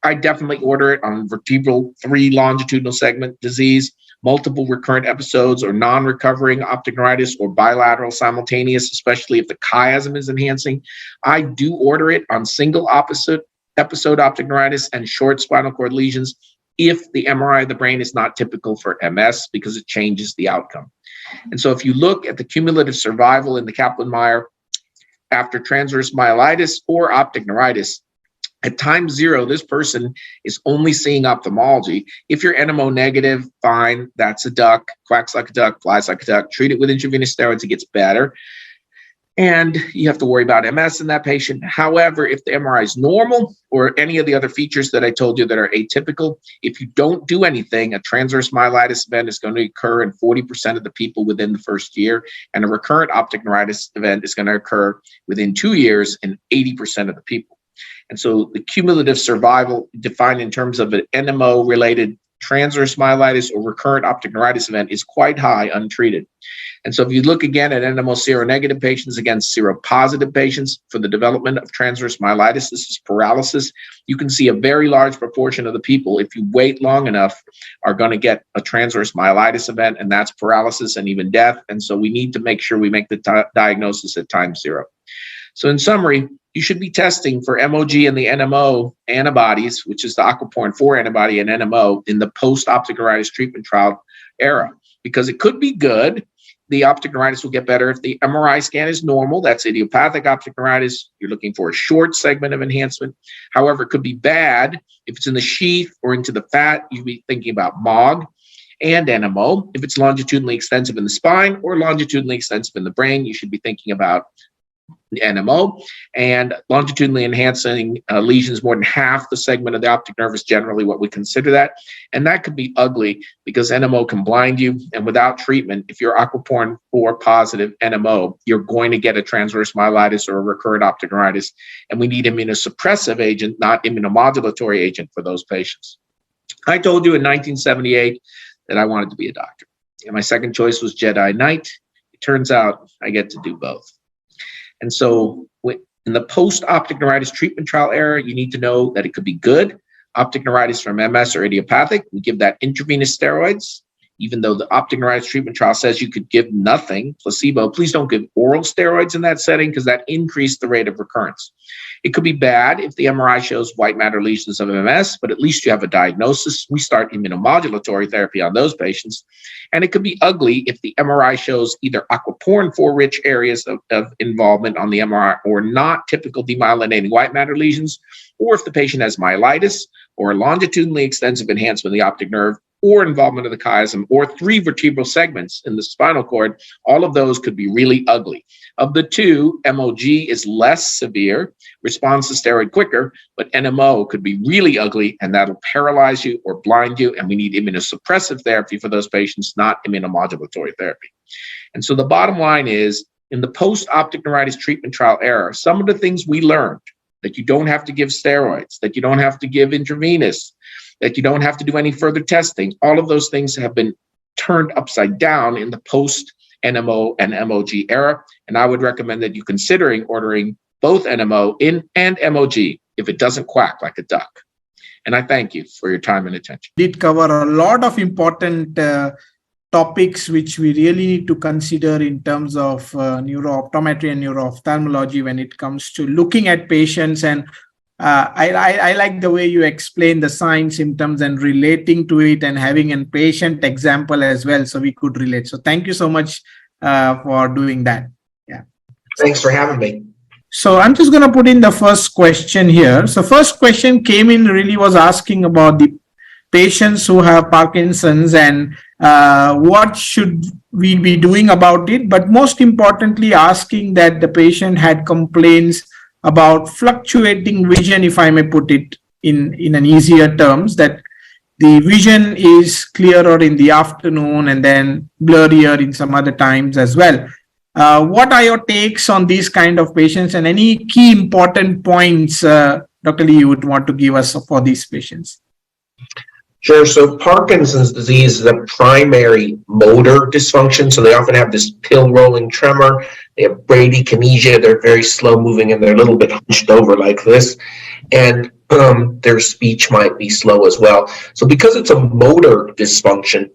I definitely order it on vertebral 3 longitudinal segment disease, multiple recurrent episodes or non-recovering optic neuritis or bilateral simultaneous, especially if the chiasm is enhancing. I do order it on single episode optic neuritis and short spinal cord lesions if the MRI of the brain is not typical for MS, because it changes the outcome. And so if you look at the cumulative survival in the Kaplan-Meier after transverse myelitis or optic neuritis, at time 0, this person is only seeing ophthalmology. If you're NMO negative, fine, that's a duck, quacks like a duck, flies like a duck, treat it with intravenous steroids, it gets better. And you have to worry about MS in that patient. However, if the MRI is normal or any of the other features that I told you that are atypical, if you don't do anything, a transverse myelitis event is going to occur in 40% of the people within the first year, and a recurrent optic neuritis event is going to occur within 2 years in 80% of the people. And so the cumulative survival defined in terms of an NMO-related transverse myelitis or recurrent optic neuritis event is quite high untreated. And so if you look again at NMO seronegative patients against seropositive patients for the development of transverse myelitis, this is paralysis, you can see a very large proportion of the people, if you wait long enough, are going to get a transverse myelitis event, and that's paralysis and even death. And so we need to make sure we make the diagnosis at time 0. So in summary, you should be testing for MOG and the NMO antibodies, which is the aquaporin 4 antibody and NMO, in the post-optic neuritis treatment trial era, because it could be good. The optic neuritis will get better if the MRI scan is normal. That's idiopathic optic neuritis. You're looking for a short segment of enhancement. However, it could be bad if it's in the sheath or into the fat. You'd be thinking about MOG. and NMO. If it's longitudinally extensive in the spine or longitudinally extensive in the brain, you should be thinking about the NMO. And longitudinally enhancing lesions more than half the segment of the optic nerve is generally what we consider that. And that could be ugly because NMO can blind you. And without treatment, if you're aquaporin 4 positive NMO, you're going to get a transverse myelitis or a recurrent optic neuritis. And we need immunosuppressive agent, not immunomodulatory agent for those patients. I told you in 1978 that I wanted to be a doctor. And my second choice was Jedi Knight. It turns out I get to do both. And so in the post-optic neuritis treatment trial era, you need to know that it could be good. Optic neuritis from MS or idiopathic, we give that intravenous steroids. Even though the optic neuritis treatment trial says you could give nothing, placebo, please don't give oral steroids in that setting because that increased the rate of recurrence. It could be bad if the MRI shows white matter lesions of MS, but at least you have a diagnosis. We start immunomodulatory therapy on those patients. And it could be ugly if the MRI shows either aquaporin 4 rich areas of involvement on the MRI or not typical demyelinating white matter lesions, or if the patient has myelitis or longitudinally extensive enhancement of the optic nerve, or involvement of the chiasm, or 3 vertebral segments in the spinal cord. All of those could be really ugly. Of the two, MOG is less severe, responds to steroid quicker, but NMO could be really ugly, and that'll paralyze you or blind you, and we need immunosuppressive therapy for those patients, not immunomodulatory therapy. And so the bottom line is, in the post-optic neuritis treatment trial era, some of the things we learned, that you don't have to give steroids, that you don't have to give intravenous, that you don't have to do any further testing. All of those things have been turned upside down in the post-NMO and MOG era. And I would recommend that you considering ordering both NMO and MOG if it doesn't quack like a duck. And I thank you for your time and attention. Did cover a lot of important topics which we really need to consider in terms of neuro-optometry and neuro-ophthalmology when it comes to looking at patients. And I like the way you explain the signs, symptoms, and relating to it and having a patient example as well, so we could relate. So thank you so much for doing that. Yeah. Thanks for having me. So I'm just going to put in the first question here. So first question came in really was asking about the patients who have Parkinson's and what should we be doing about it. But most importantly, asking that the patient had complaints about fluctuating vision, if I may put it in an easier terms, that the vision is clearer in the afternoon and then blurrier in some other times as well. What are your takes on these kind of patients and any key important points, Dr. Lee, you would want to give us for these patients? Sure. So Parkinson's disease is a primary motor dysfunction. So they often have this pill rolling tremor. They have bradykinesia. They're very slow moving and they're a little bit hunched over like this. And their speech might be slow as well. So because it's a motor dysfunction,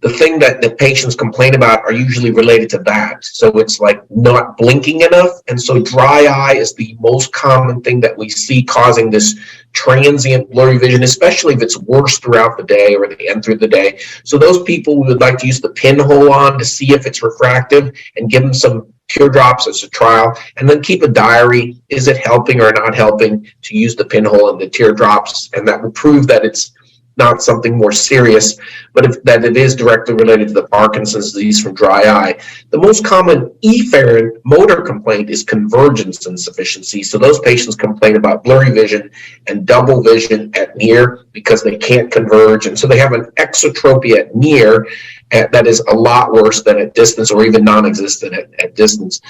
the thing that the patients complain about are usually related to that. So it's like not blinking enough. And so dry eye is the most common thing that we see causing this transient blurry vision, especially if it's worse throughout the day or the end through the day. So those people we would like to use the pinhole on to see if it's refractive and give them some teardrops as a trial, and then keep a diary. Is it helping or not helping to use the pinhole and the teardrops? And that will prove that it's not something more serious, but that it is directly related to the Parkinson's disease from dry eye. The most common efferent motor complaint is convergence insufficiency. So those patients complain about blurry vision and double vision at near because they can't converge. And so they have an exotropy at near that is a lot worse than at distance or even non-existent at distance.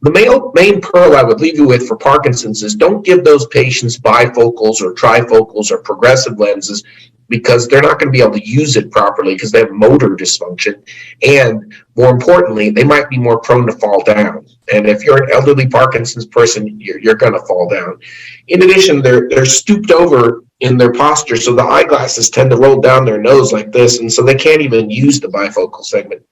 The main pearl I would leave you with for Parkinson's is don't give those patients bifocals or trifocals or progressive lenses because they're not going to be able to use it properly because they have motor dysfunction. And more importantly, they might be more prone to fall down. And if you're an elderly Parkinson's person, you're going to fall down. In addition, they're stooped over in their posture, so the eyeglasses tend to roll down their nose like this, and so they can't even use the bifocal segment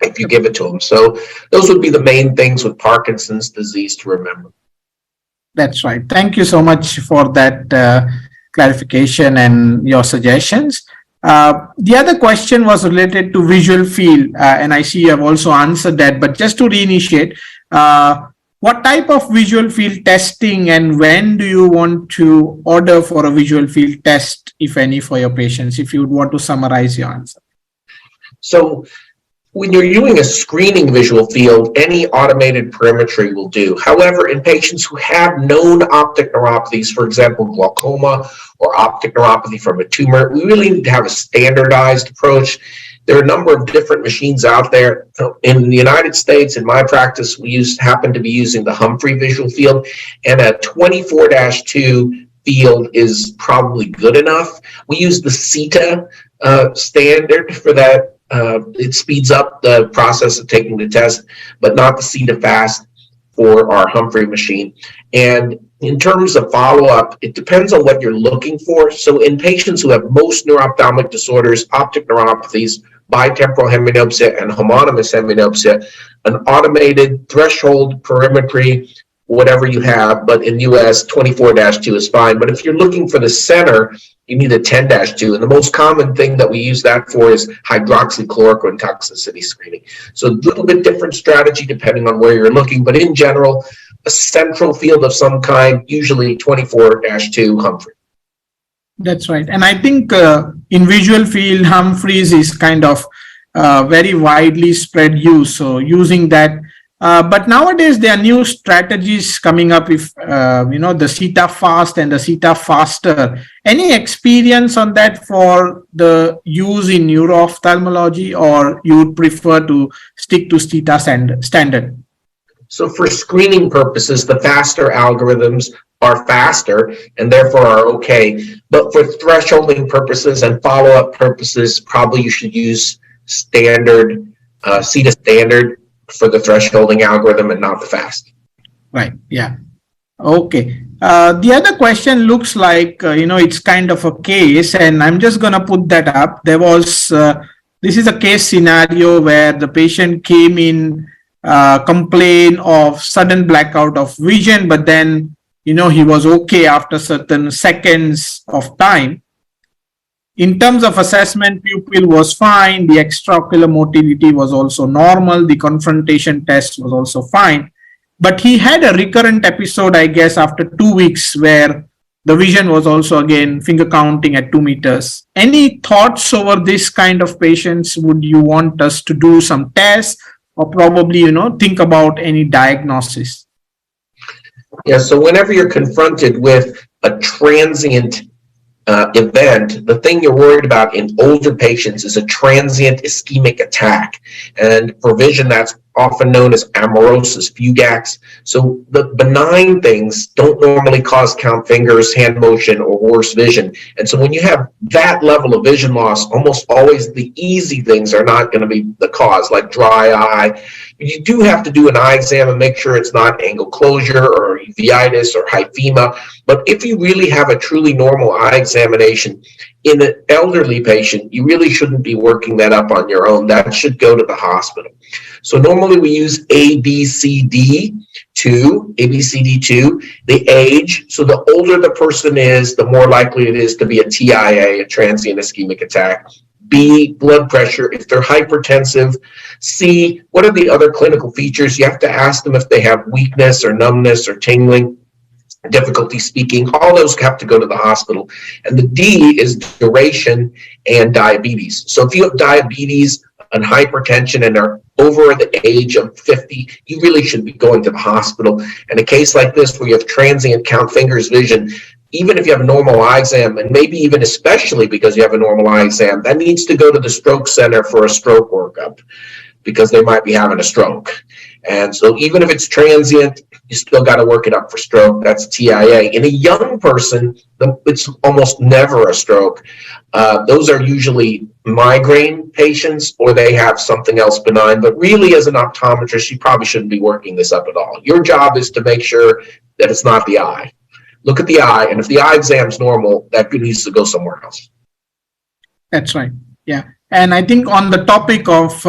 if you give it to them. So those would be the main things with Parkinson's disease to remember. That's right. Thank you so much for that clarification and your suggestions. The other question was related to visual field, and I see you have also answered that, but just to reinitiate, what type of visual field testing and when do you want to order for a visual field test, if any, for your patients, if you would want to summarize your answer? So when you're doing a screening visual field, any automated perimetry will do. However, in patients who have known optic neuropathies, for example, glaucoma or optic neuropathy from a tumor, we really need to have a standardized approach. There are a number of different machines out there. In the United States, in my practice, we happen to be using the Humphrey visual field, and a 24-2 field is probably good enough. We use the CETA standard for that. It speeds up the process of taking the test, but not the CETA fast for our Humphrey machine. And in terms of follow-up, it depends on what you're looking for. So in patients who have most neuro-ophthalmic disorders, optic neuropathies, bitemporal hemianopsia, and homonymous hemianopsia, an automated threshold perimetry, whatever you have, but in US, 24-2 is fine. But if you're looking for the center, you need a 10-2. And the most common thing that we use that for is hydroxychloroquine toxicity screening. So a little bit different strategy depending on where you're looking. But in general, a central field of some kind, usually 24-2 Humphrey. That's right. And I think in visual field, Humphreys is kind of very widely spread use. So using that. But nowadays, there are new strategies coming up with, the CETA fast and the CETA faster. Any experience on that for the use in neuro-ophthalmology, or you would prefer to stick to CETA standard? So for screening purposes, the faster algorithms are faster and therefore are okay. But for thresholding purposes and follow-up purposes, probably you should use standard, CETA standard for the thresholding algorithm and not the fast. Right. Yeah. Okay. The other question looks like, it's kind of a case, and I'm just going to put that up. There was, this is a case scenario where the patient came in, complained of sudden blackout of vision, but then, he was okay after certain seconds of time. In terms of assessment, pupil was fine. The extraocular motility was also normal. The confrontation test was also fine. But he had a recurrent episode, I guess, after 2 weeks where the vision was also again finger counting at 2 meters. Any thoughts over this kind of patients? Would you want us to do some tests or probably, think about any diagnosis? Yeah, so whenever you're confronted with a transient event, the thing you're worried about in older patients is a transient ischemic attack. And for vision, that's often known as amaurosis fugax. So the benign things don't normally cause count fingers, hand motion, or worse vision. And so when you have that level of vision loss, almost always the easy things are not going to be the cause, like dry eye. You do have to do an eye exam and make sure it's not angle closure or uveitis or hyphema. But if you really have a truly normal eye examination in an elderly patient, you really shouldn't be working that up on your own. That should go to the hospital. So normally we use ABCD2, the age. So the older the person is, the more likely it is to be a TIA, a transient ischemic attack. B, blood pressure, if they're hypertensive. C, what are the other clinical features? You have to ask them if they have weakness or numbness or tingling, difficulty speaking. All those have to go to the hospital. And the D is duration and diabetes. So if you have diabetes and hypertension and are over the age of 50, you really should be going to the hospital. And a case like this where you have transient count fingers vision, even if you have a normal eye exam, and maybe even especially because you have a normal eye exam, that needs to go to the stroke center for a stroke workup because they might be having a stroke. And so even if it's transient, you still got to work it up for stroke. That's TIA. In a young person, it's almost never a stroke. Those are usually migraine patients or they have something else benign. But really, as an optometrist, you probably shouldn't be working this up at all. Your job is to make sure that it's not the eye. Look at the eye, and if the eye exam's normal, that needs to go somewhere else. That's right. Yeah. And I think on the topic of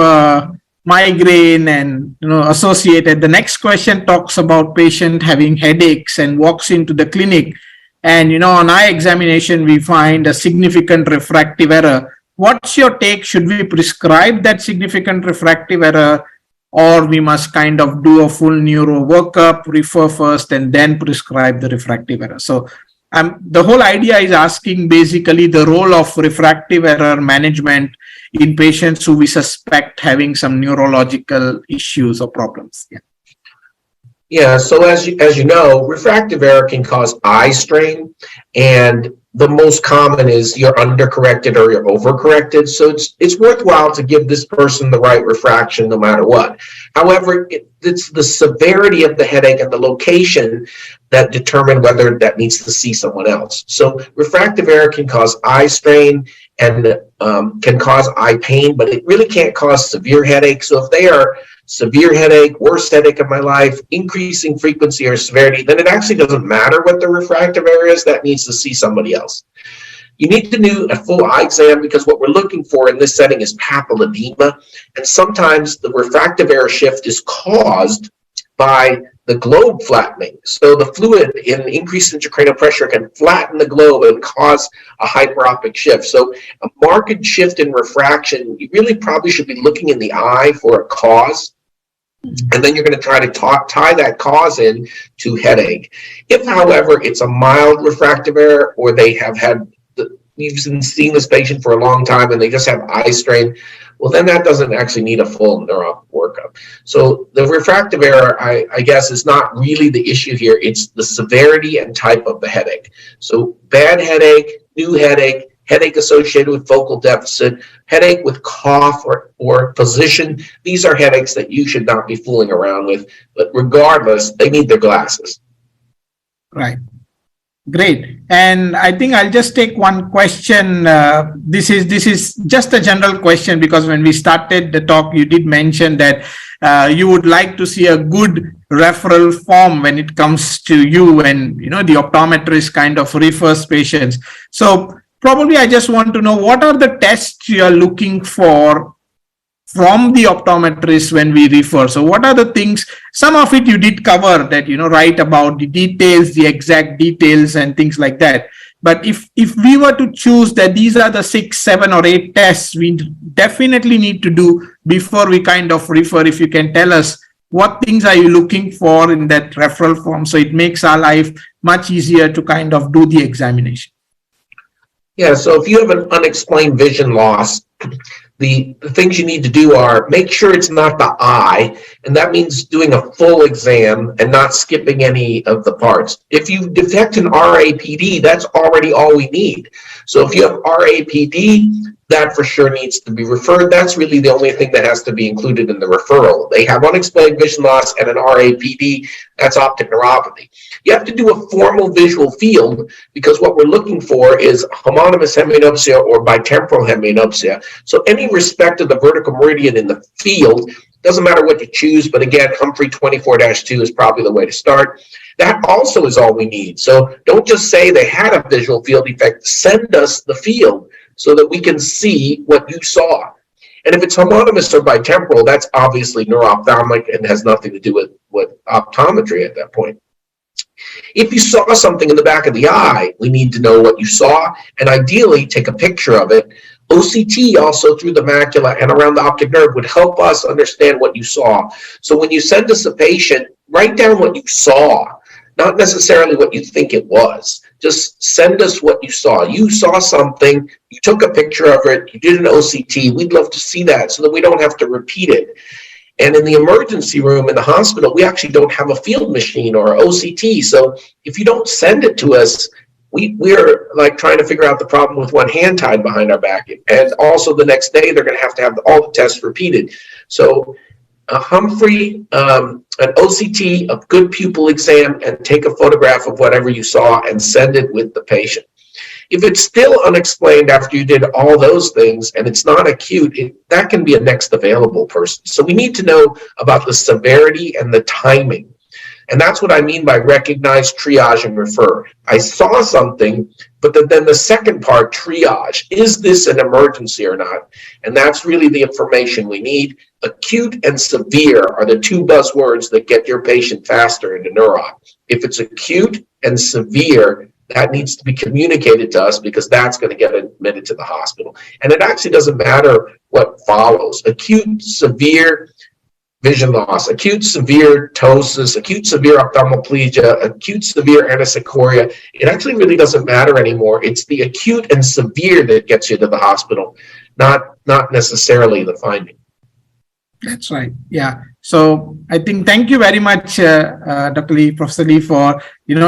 migraine and associated, the next question talks about patient having headaches and walks into the clinic, and on eye examination we find a significant refractive error. What's your take? Should we prescribe that significant refractive error, or we must kind of do a full neuro workup, refer first and then prescribe the refractive error? So the whole idea is asking basically the role of refractive error management in patients who we suspect having some neurological issues or problems? Yeah. Yeah, so as you know, refractive error can cause eye strain, and the most common is you're undercorrected or you're overcorrected. So it's worthwhile to give this person the right refraction no matter what. However, it's the severity of the headache and the location that determine whether that needs to see someone else. So refractive error can cause eye strain and can cause eye pain, but it really can't cause severe headache. So if they are severe headache, worst headache of my life, increasing frequency or severity, then it actually doesn't matter what the refractive error is, that needs to see somebody else. You need to do a full eye exam because what we're looking for in this setting is papilledema, and sometimes the refractive error shift is caused by the globe flattening. So the fluid in increased intracranial pressure can flatten the globe and cause a hyperopic shift. So a marked shift in refraction, you really probably should be looking in the eye for a cause. And then you're going to try to tie that cause in to headache. If, however, it's a mild refractive error, or they have had, you've been seeing this patient for a long time and they just have eye strain, well, then that doesn't actually need a full neuro workup. So the refractive error, I guess, is not really the issue here. It's the severity and type of the headache. So bad headache, new headache, headache associated with focal deficit, headache with cough or position. These are headaches that you should not be fooling around with. But regardless, they need their glasses. Right. Great. And I think I'll just take one question. This is just a general question, because when we started the talk, you did mention that you would like to see a good referral form when it comes to you, and the optometrist kind of refers patients. So probably I just want to know, what are the tests you are looking for from the optometrist when we refer? So what are the things? Some of it you did cover, that write about the details, the exact details and things like that. But if we were to choose that these are the 6, 7 or 8 tests we definitely need to do before we kind of refer, if you can tell us what things are you looking for in that referral form, so it makes our life much easier to kind of do the examination. Yeah, so if you have an unexplained vision loss, the things you need to do are make sure it's not the eye, and that means doing a full exam and not skipping any of the parts. If you detect an RAPD, that's already all we need. So if you have RAPD, that for sure needs to be referred. That's really the only thing that has to be included in the referral. They have unexplained vision loss and an RAPD, that's optic neuropathy. You have to do a formal visual field, because what we're looking for is homonymous hemianopsia or bitemporal hemianopsia. So any respect of the vertical meridian in the field, doesn't matter what you choose, but again, Humphrey 24-2 is probably the way to start. That also is all we need. So don't just say they had a visual field defect, send us the field so that we can see what you saw. And if it's homonymous or bitemporal, that's obviously neuro-ophthalmic and has nothing to do with optometry at that point. If you saw something in the back of the eye, we need to know what you saw, and ideally take a picture of it. OCT also through the macula and around the optic nerve would help us understand what you saw. So when you send us a patient, write down what you saw, not necessarily what you think it was. Just send us what you saw. You saw something, you took a picture of it, you did an OCT. We'd love to see that so that we don't have to repeat it. And in the emergency room in the hospital, we actually don't have a field machine or OCT. So if you don't send it to us, we're like trying to figure out the problem with one hand tied behind our back. And also the next day, they're going to have all the tests repeated. So a Humphrey, an OCT, a good pupil exam, and take a photograph of whatever you saw and send it with the patient. If it's still unexplained after you did all those things and it's not acute, that can be a next available person. So we need to know about the severity and the timing. And that's what I mean by recognize, triage, and refer. I saw something, but then the second part, triage. Is this an emergency or not? And that's really the information we need. Acute and severe are the two buzzwords that get your patient faster into neuro. If it's acute and severe, that needs to be communicated to us, because that's going to get admitted to the hospital. And it actually doesn't matter what follows. Acute, severe vision loss, acute severe ptosis, acute severe ophthalmoplegia, acute severe anisocoria. It actually really doesn't matter anymore. It's the acute and severe that gets you to the hospital. not necessarily the finding. That's right. Yeah. So I think thank you very much, Dr. Lee, Professor Lee, for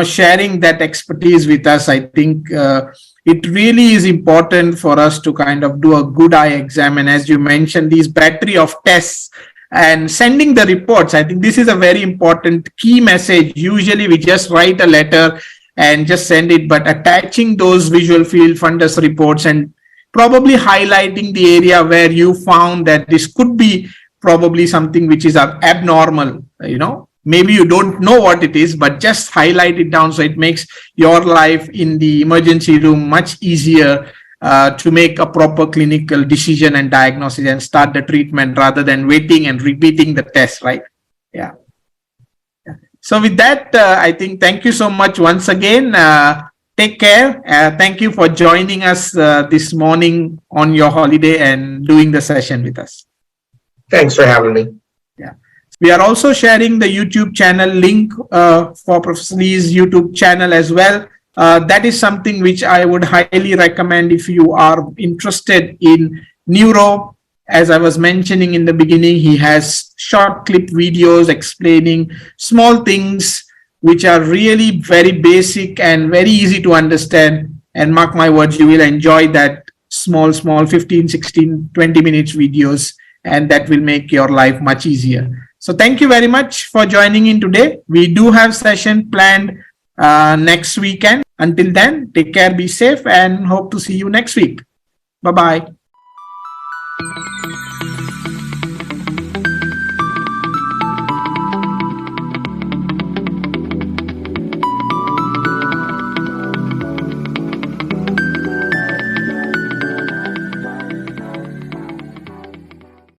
sharing that expertise with us. I think it really is important for us to kind of do a good eye exam, and as you mentioned, these battery of tests and sending the reports. I think this is a very important key message. Usually, we just write a letter and just send it, but attaching those visual field fundus reports and probably highlighting the area where you found that this could be probably something which is abnormal, maybe you don't know what it is, but just highlight it down so it makes your life in the emergency room much easier to make a proper clinical decision and diagnosis and start the treatment rather than waiting and repeating the test, right? Yeah. So with that, I think thank you so much once again. Take care. Thank you for joining us this morning on your holiday and doing the session with us. Thanks for having me. Yeah. We are also sharing the YouTube channel link for Professor Lee's YouTube channel as well. That is something which I would highly recommend if you are interested in neuro. As I was mentioning in the beginning, he has short clip videos explaining small things which are really very basic and very easy to understand. And mark my words, you will enjoy that small 15, 16, 20 minutes videos, and that will make your life much easier. So thank you very much for joining in today. We do have session planned next weekend. Until then, take care, be safe, and hope to see you next week. Bye-bye.